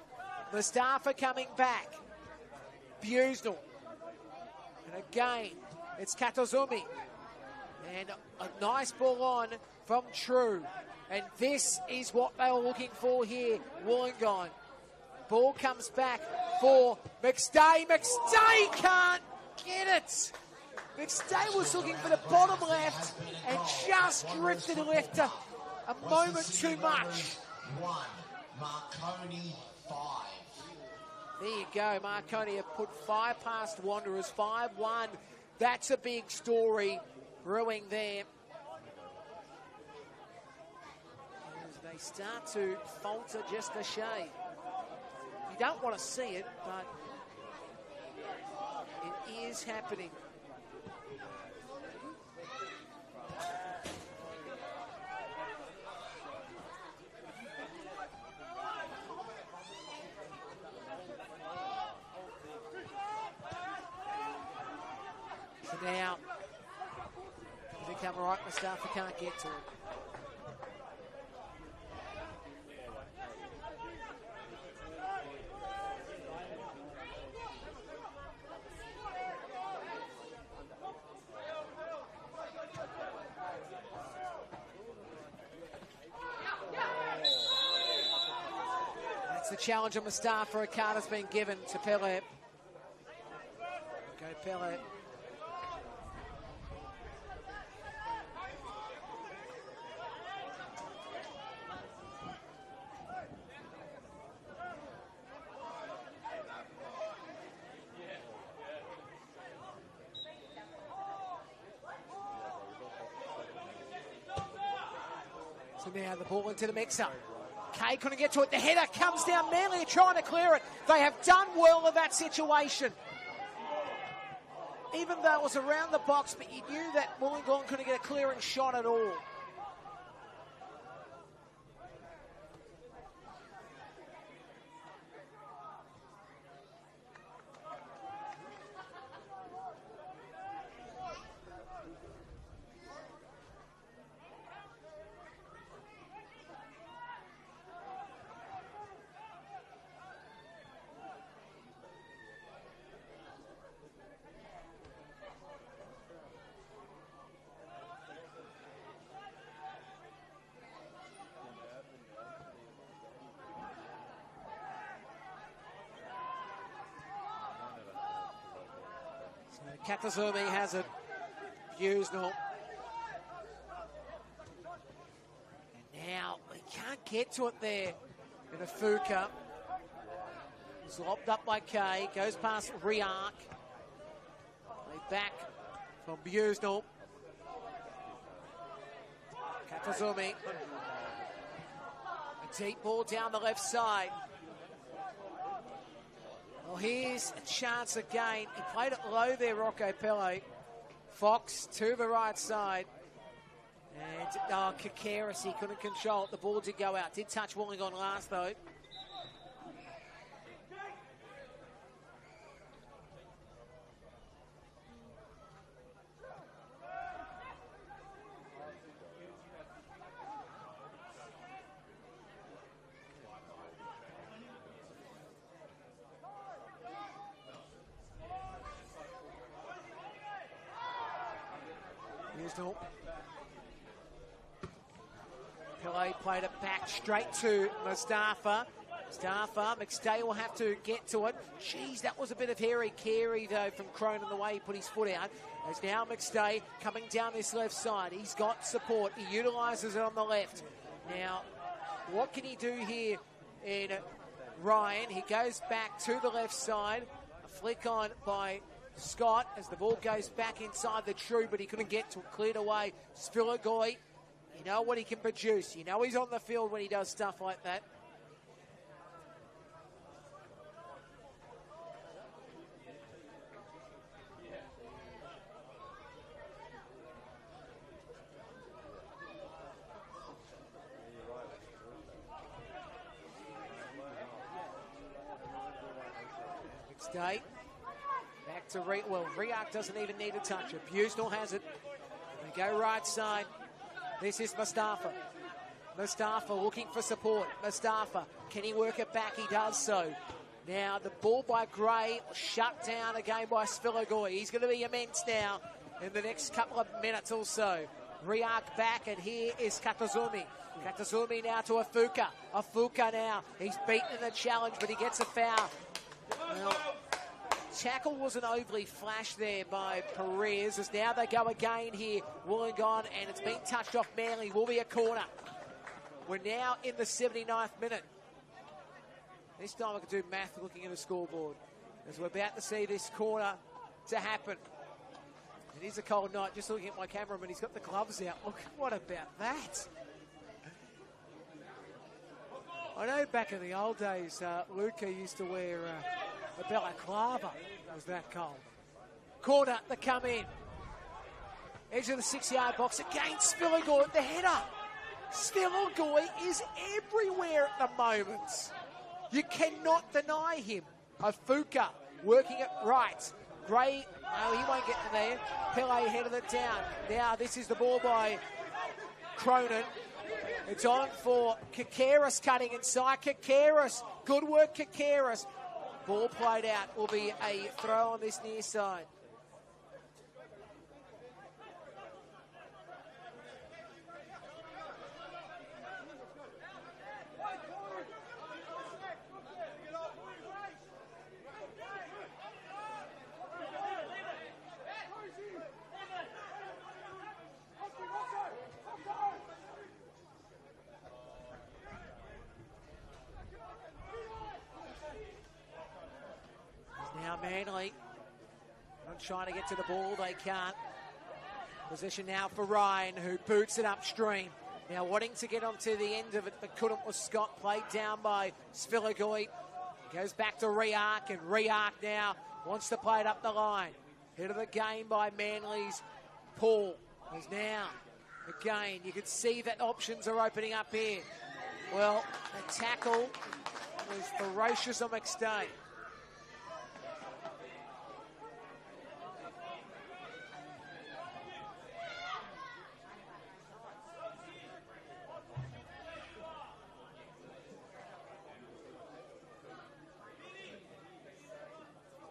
Mustafa coming back. Busenel. And again, it's Katazumi. And a nice ball on from True. And this is what they were looking for here, Wollongong. Ball comes back for McStay. McStay can't get it. McStay was looking for the bottom left and just drifted left a moment too much. 1, Marconi 5. There you go. Marconi have put 5 past Wanderers, 5-1. That's a big story brewing there. As they start to falter just a shade. You don't want to see it, but it is happening. Now, they come right, Mustafa can't get to it. That's the challenge of Mustafa. A card has been given to Pele. Go Pele. So now the ball into the mixer. Kay couldn't get to it. The header comes down. Manly are trying to clear it. They have done well in that situation. Even though it was around the box, but you knew that Wollongong couldn't get a clearing shot at all. Katazumi has it. Busenel. And now they can't get to it there. And Afuka is lobbed up by Kay. Goes past Riark. Play back from Busenel. Katazumi. A deep ball down the left side. Well, here's a chance again. He played it low there, Rocco Pele. Fox to the right side. And Kikaris, he couldn't control it. The ball did go out. Did touch Wollongong last, though. Pillay played it back straight to Mustafa. McStay will have to get to it. Jeez, that was a bit of hairy carry, though, from Cronin, the way he put his foot out. As now McStay coming down this left side. He's got support. He utilises it on the left. Now, what can he do here in Ryan? He goes back to the left side. A flick on by Scott as the ball goes back inside the true, but he couldn't get to it. Cleared away. Spilagoy, you know what he can produce. You know he's on the field when he does stuff like that. Day. Back to Riak doesn't even need to touch it. Busnell has it. They go right side. This is Mustafa. Mustafa looking for support. Mustafa, can he work it back? He does so. Now the ball by Gray, shut down again by Spilagoy. He's going to be immense now in the next couple of minutes or so. Riak back, and here is Katazumi. Katazumi now to Afuka. Afuka now. He's beaten in the challenge, but he gets a foul. Well, tackle wasn't overly flash there by Perez, as now they go again here. Wollongong, and it's been touched off Manly. Will be a corner. We're now in the 79th minute. This time I can do math looking at the scoreboard, as we're about to see this corner to happen. It is a cold night. Just looking at my cameraman, he's got the gloves out. Look, what about that? I know back in the old days, Luca used to wear a balaclava. It was that cold. Corner to come in. Edge of the 6-yard box. Again, Spilagoy, the header. Spilagoy is everywhere at the moment. You cannot deny him. Afuka working it right. Gray, no, he won't get to there. Pele headed it down. Now this is the ball by Cronin. It's on for Kikaris cutting inside. Kikaris, good work Kikaris. Ball played out, will be a throw on this near side. Manly not trying to get to the ball, they can't. Position now for Ryan, who boots it upstream. Now wanting to get onto the end of it, but couldn't with Scott. Played down by Spilagoy. Goes back to Riak, and Riak now wants to play it up the line. Hit of the game by Manly's Paul. Is now, again, you can see that options are opening up here. Well, the tackle was ferocious on McStay.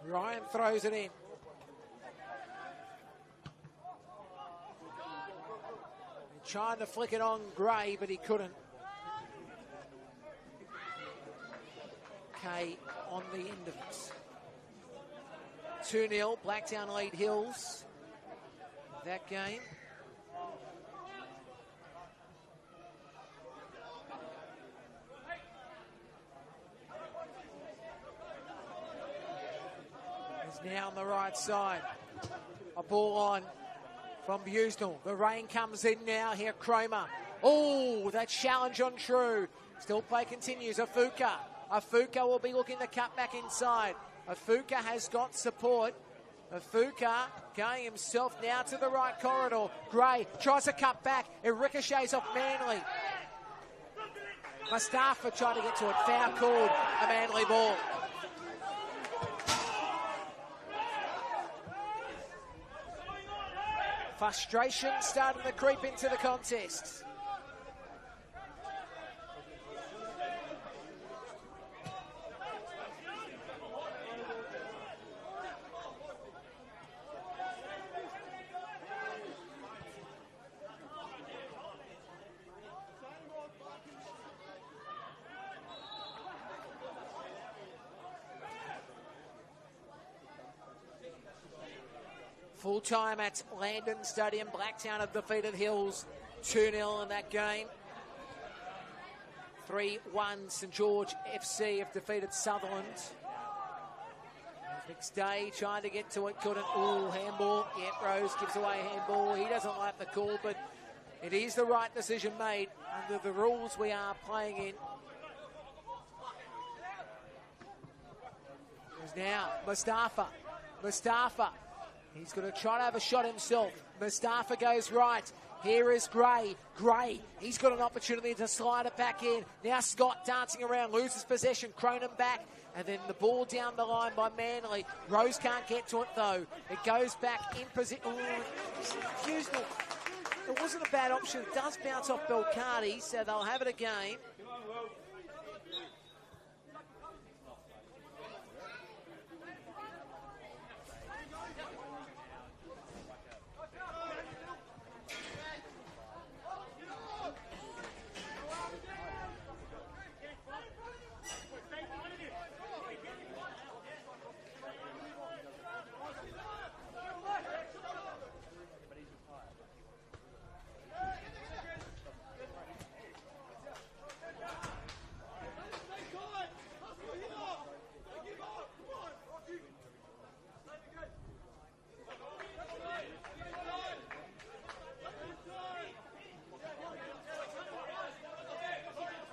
Ryan throws it in. Trying to flick it on Gray, but he couldn't. Kay on the end of it. 2-0, Blacktown lead Hills. That game. Now on the right side. A ball on from Busnell. The rain comes in now here, Cromer. Oh, that challenge on True. Still play continues. Afuka will be looking to cut back inside. Afuka has got support. Afuka going himself now to the right corridor. Gray tries to cut back. It ricochets off Manly. Mustafa trying to get to it. Foul called. A Manly ball. Frustration starting to creep into the contest. Full time at Landon Stadium. Blacktown have defeated Hills 2-0 in that game. 3-1 St George FC have defeated Sutherland. Next day trying to get to it, couldn't. Ooh, handball. Yeah, Rose gives away handball. He doesn't like the call, but it is the right decision made under the rules we are playing in. There's now Mustafa. He's going to try to have a shot himself. Mustafa goes right. Here is Gray. He's got an opportunity to slide it back in. Now Scott dancing around, loses possession. Cronin back. And then the ball down the line by Manly. Rose can't get to it, though. It goes back in position. Excuse me. It wasn't a bad option. It does bounce off Belcardi, so they'll have it again.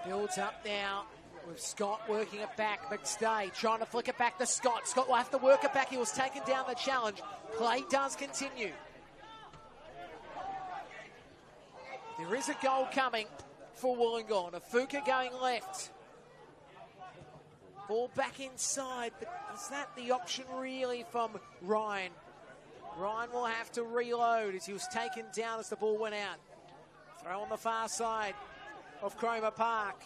Builds up now with Scott working it back. McStay trying to flick it back to Scott. Scott will have to work it back. He was taken down the challenge. Play does continue. There is a goal coming for Wollongong. Afuka going left. Ball back inside, but is that the option really from Ryan? Ryan will have to reload as he was taken down as the ball went out. Throw on the far side of Cromer Park.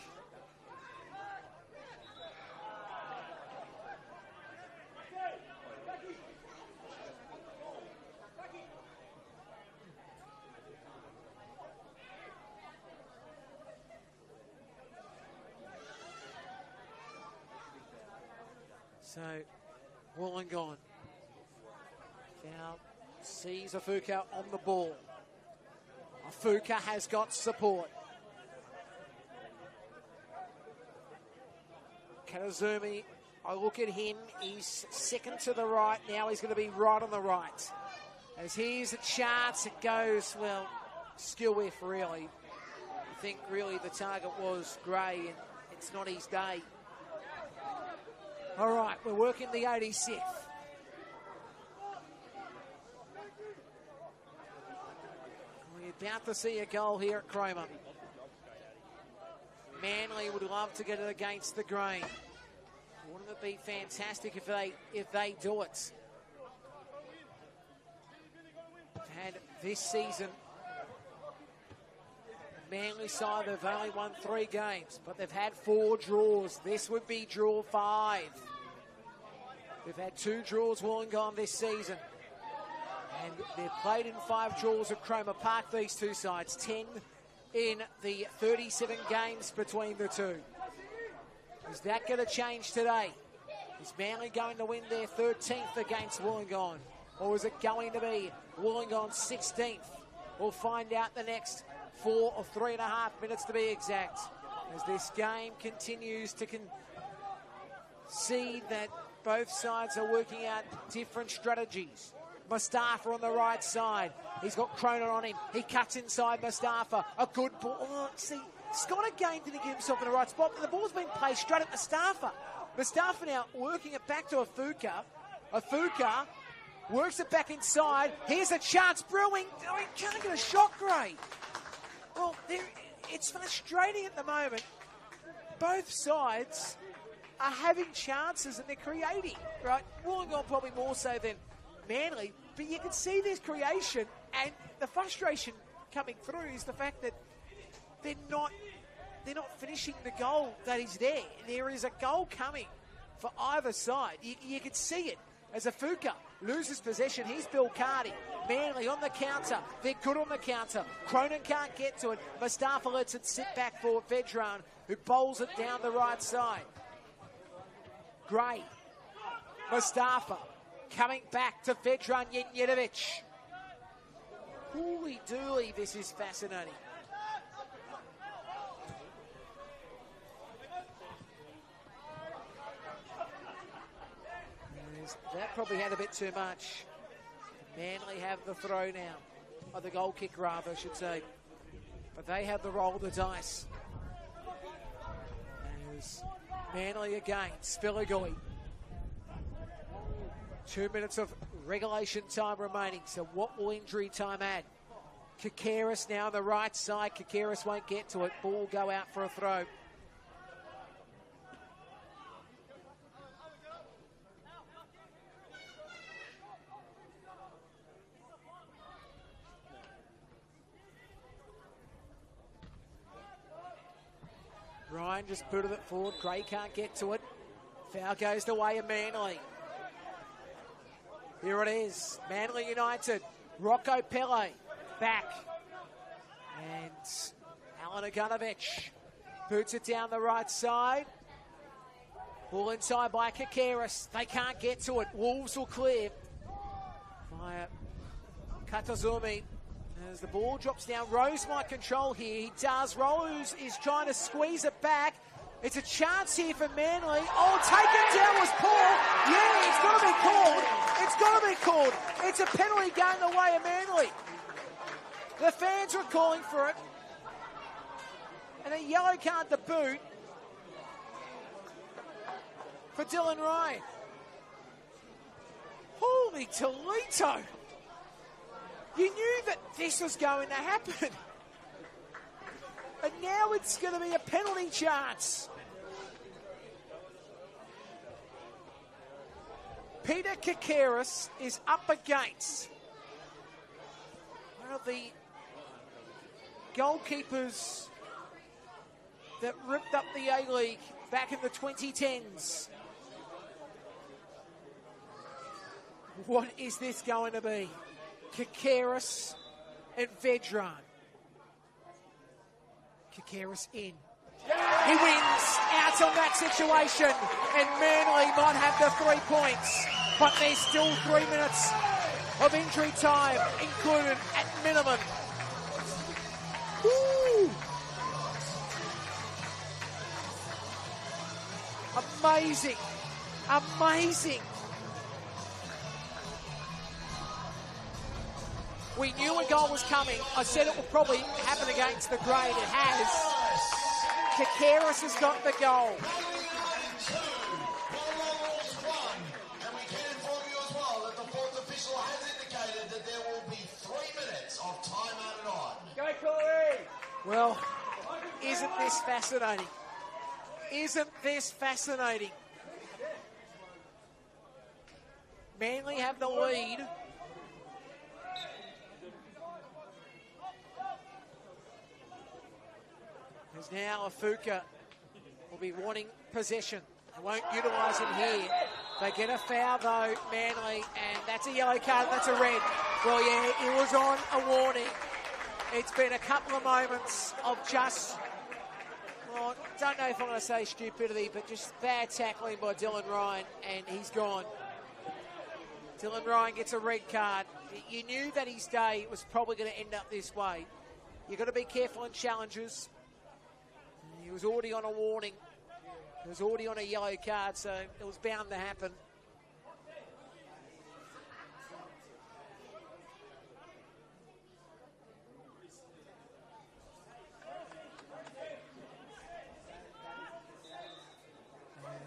So, Wollongong now sees Afuka on the ball. Afuka has got support. Kanazumi, I look at him, he's second to the right, now he's going to be right on the right. As here's a chance, it goes, well, skill whiff really. I think really the target was Gray and it's not his day. All right, we're working the 86th. We're about to see a goal here at Cromer. Manly would love to get it against the grain. Wouldn't it be fantastic if they do it? They've had this season, Manly side, they've only won 3 games, but they've had 4 draws. This would be draw 5. They've had 2 draws Wollongong this season. And they've played in 5 draws at Cromer Park, these two sides. 10 in the 37 games between the two. Is that going to change today? Is Manly going to win their 13th against Wollongong? Or is it going to be Wollongong's 16th? We'll find out the next 4 or 3.5 minutes to be exact. As this game continues to see that both sides are working out different strategies. Mustafa on the right side. He's got Cronin on him. He cuts inside Mustafa. A good ball. Oh, see, Scott again didn't get himself in the right spot, but the ball's been played straight at Mustafa. Mustafa now working it back to Afuka. Afuka Works it back inside. Here's a chance brewing. Oh, he can't get a shot, Gray. Well, it's frustrating at the moment. Both sides are having chances and they're creating, right? Wollongong probably more so than Manly, but you can see this creation, and the frustration coming through is the fact that they're not finishing the goal that is there. There is a goal coming for either side. You can see it as Afuka loses possession. He's Bill Cardi. Manly on the counter. They're good on the counter. Cronin can't get to it. Mustafa lets it sit back for Vedran, who bowls it down the right side. Gray. Mustafa coming back to Vedran Jenjedovic. Holy dooly, this is fascinating. That probably had a bit too much. Manly have the throw now. Or the goal kick, rather, I should say. But they have the roll of the dice. There's Manly again. Spilligoi. 2 minutes of regulation time remaining. So what will injury time add? Kakaris now on the right side. Kakaris won't get to it. Ball will go out for a throw. Ryan just booted it forward. Gray can't get to it. Foul goes the way of Manly. Here it is. Manly United. Rocco Pele back. And Alan Agunovic boots it down the right side. Ball inside by Kakaris. They can't get to it. Wolves will clear via Katazumi. As the ball drops down, Rose might control here. He does. Rose is trying to squeeze it back. It's a chance here for Manly. Oh, taken down was Paul. Yeah, it's got to be called. It's got to be called. It's a penalty going the way of Manly. The fans were calling for it. And a yellow card to boot for Dylan Ryan. Holy Toledo. You knew that this was going to happen. And now it's going to be a penalty chance. Peter Kakaris is up against one of the goalkeepers that ripped up the A-League back in the 2010s. What is this going to be? Kakaris and Vedran. Kakaris in. He wins out on that situation, and Manly might have the 3 points, but there's still 3 minutes of injury time included at minimum. Woo! Amazing. Amazing. We knew a goal was coming. I said it would probably happen against the grade. It has. Kakaris has got the goal. And we can inform you as well that the fourth official has indicated that there will be 3 minutes of time added on. Go, Corey! Well, isn't this fascinating? Isn't this fascinating? Manly have the lead. As now Afuka will be wanting possession. They won't utilise him here. They get a foul though, Manly, and that's a yellow card, that's a red. Well, yeah, it was on a warning. It's been a couple of moments of just, well, don't know if I'm going to say stupidity, but just bad tackling by Dylan Ryan, and he's gone. Dylan Ryan gets a red card. You knew that his day was probably going to end up this way. You've got to be careful in challenges. He was already on a warning. He was already on a yellow card, so it was bound to happen.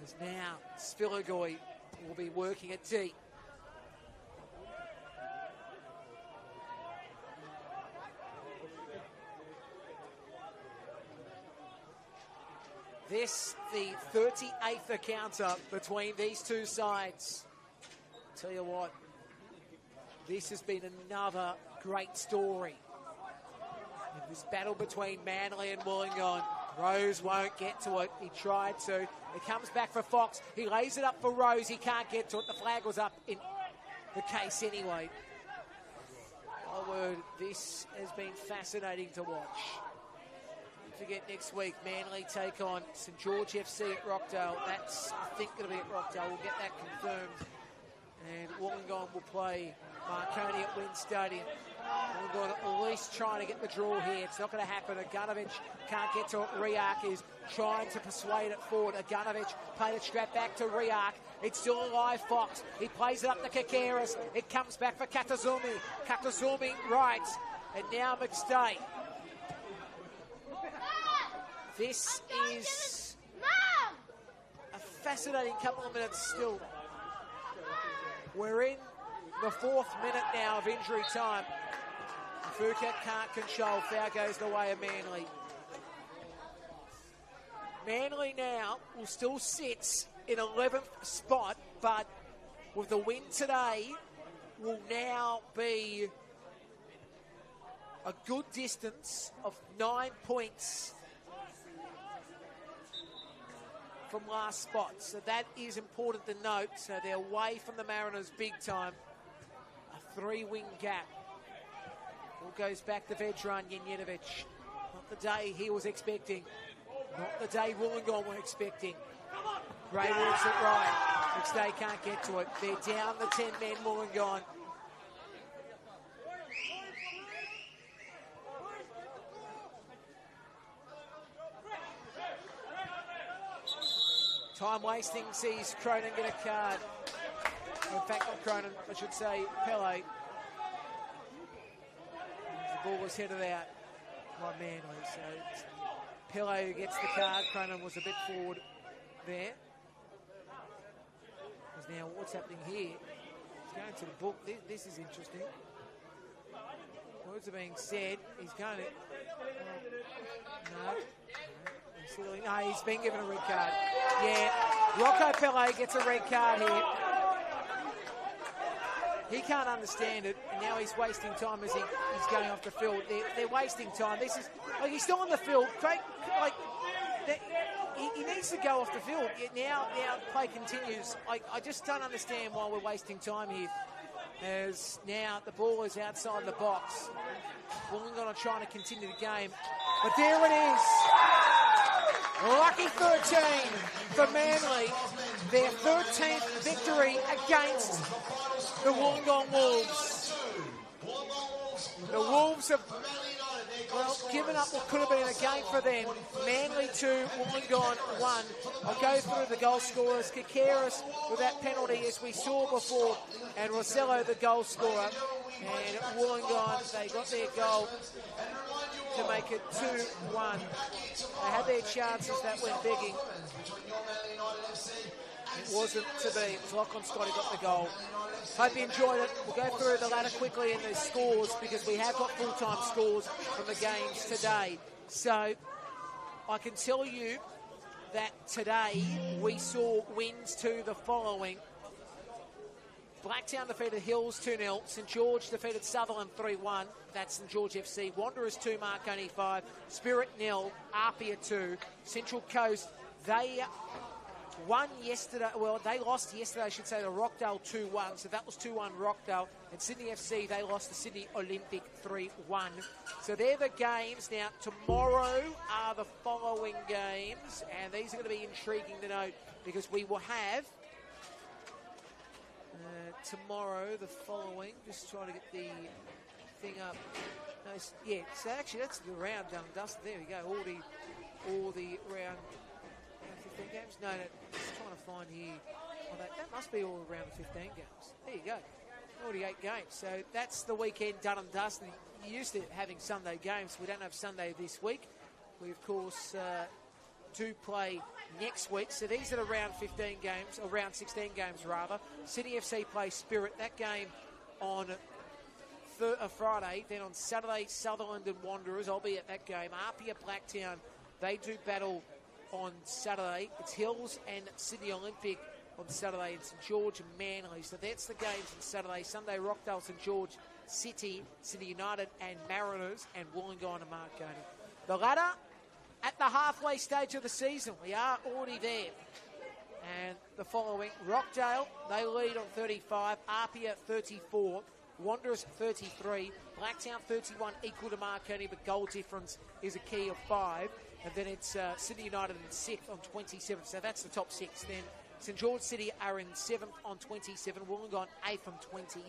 As now Spilligoi will be working at deep. This, the 38th encounter between these two sides. Tell you what, this has been another great story. In this battle between Manly and Wollongong. Rose won't get to it. He tried to. It comes back for Fox. He lays it up for Rose. He can't get to it. The flag was up in the case anyway. My word, this has been fascinating to watch. Don't forget next week, Manly take on St George FC at Rockdale. That's, I think, going to be at Rockdale. We'll get that confirmed. And Wollongong will play Marconi at Wynn Stadium. Wollongong at least trying to get the draw here. It's not going to happen. Aganovich can't get to it. Riak is trying to persuade it forward. Aganovich played it straight back to Riak. It's still alive, Fox. He plays it up to Kikeris. It comes back for Katazumi. Katazumi right. And now McStay. This is a fascinating couple of minutes still. We're in the 4th minute now of injury time. Fuka can't control. Foul goes the way of Manly. Manly now will still sit in 11th spot, but with the win today, will now be a good distance of 9 points from last spot. So that is important to note. So they're away from the Mariners big time. A 3-win gap. All goes back to veteran Janjetovic. Not the day he was expecting. Not the day Wollongong were expecting. Gray works it right. McStay can't get to it. They're down the 10 men, Wollongong. Time wasting sees Cronin get a card. In fact, not Cronin, I should say Pele. The ball was headed out by Manly. So it's Pele who gets the card. Cronin was a bit forward there. Because now what's happening here? He's going to the book. This is interesting. Words are being said. He's going to... No, he's been given a red card. Yeah, Rocco Pele gets a red card here. He can't understand it, and now he's wasting time as he's going off the field. They're wasting time. This is like he's still on the field. Craig, like he needs to go off the field. Now play continues. I just don't understand why we're wasting time here. As now the ball is outside the box. Wollongong are trying to continue the game, but there it is. Lucky 13 for Manly. Their 13th victory against the Wollongong Wolves. The Wolves have, well, given up what could have been a game for them. Manly 2, Wollongong 1. I'll go through the goal scorers. Kikeris with that penalty, as we saw before, and Rossello the goal scorer. And Wollongong, they got their goal to make it 2-1. They had their chances that went begging. It wasn't to be. It was Lachlan Scott who got the goal. Hope you enjoyed it. We'll go through the ladder quickly in the scores because we have got full-time scores from the games today. So I can tell you that today we saw wins to the following. Blacktown defeated Hills 2-0. St George defeated Sutherland 3-1. That's St George FC. Wanderers 2, Marconi 5. Spirit 0, Apia 2. Central Coast, they won yesterday. Well, they lost yesterday, I should say, to Rockdale 2-1. So that was 2-1 Rockdale. And Sydney FC, they lost to Sydney Olympic 3-1. So they're the games. Now, tomorrow are the following games. And these are going to be intriguing to note because we will have... tomorrow, the following, just trying to get the thing up. No, yeah, so actually that's the round done and dusted. There we go. All the round 15 games. No, just trying to find here. Oh, that must be all around the 15 games. There you go. 48 games. So that's the weekend done and dusted. You're used to having Sunday games. We don't have Sunday this week. We of course do play next week. So these are the round 15 games, or round 16 games rather. Sydney FC play Spirit. That game on Friday. Then on Saturday, Sutherland and Wanderers. I'll be at that game. Apia Blacktown, they do battle on Saturday. It's Hills and Sydney Olympic on Saturday, and St George and Manly. So that's the games on Saturday. Sunday, Rockdale, St George, City, City United and Mariners, and Wollongong and Marconi. The ladder at the halfway stage of the season. We are already there. And the following, Rockdale, they lead on 35, Apia 34, Wanderers 33, Blacktown 31, equal to Marconi, but goal difference is a key of 5. And then it's Sydney United in 6th on 27. So that's the top 6. Then St George City are in 7th on 27, Wollongong 8th on 20.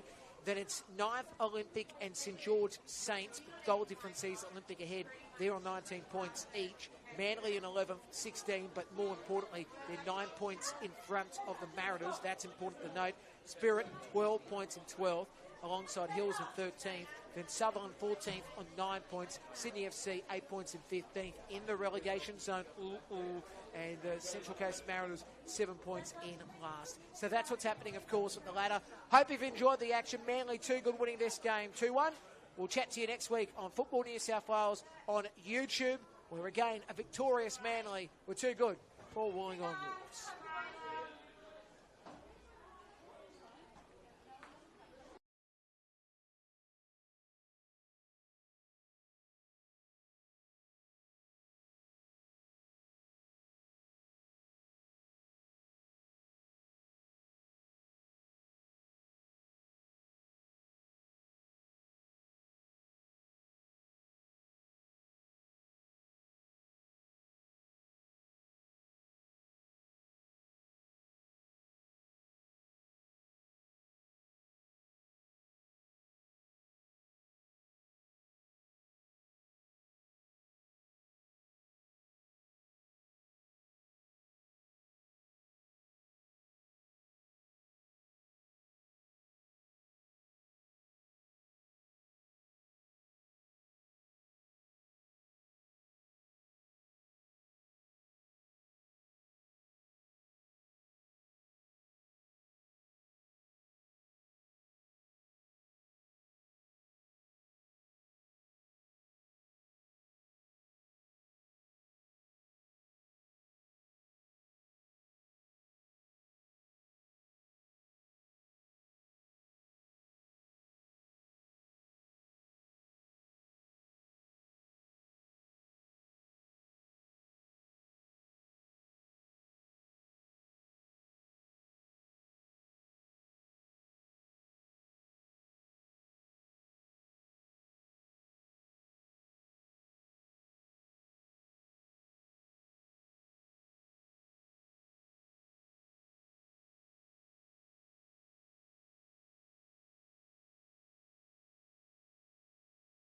Then it's 9th Olympic and St George Saints. Goal difference sees Olympic ahead. They're on 19 points each. Manly in 11th, 16, but more importantly, they're 9 points in front of the Mariners. That's important to note. Spirit, 12 points in 12th, alongside Hills in 13th. Then Sutherland 14th on 9 points. Sydney FC 8 points in 15th in the relegation zone. And Central Coast Mariners 7 points in last. So that's what's happening, of course, at the ladder. Hope you've enjoyed the action. Manly 2 good winning this game 2-1. We'll chat to you next week on Football New South Wales on YouTube, where again a victorious Manly were 2 good for Wollongong Wolves.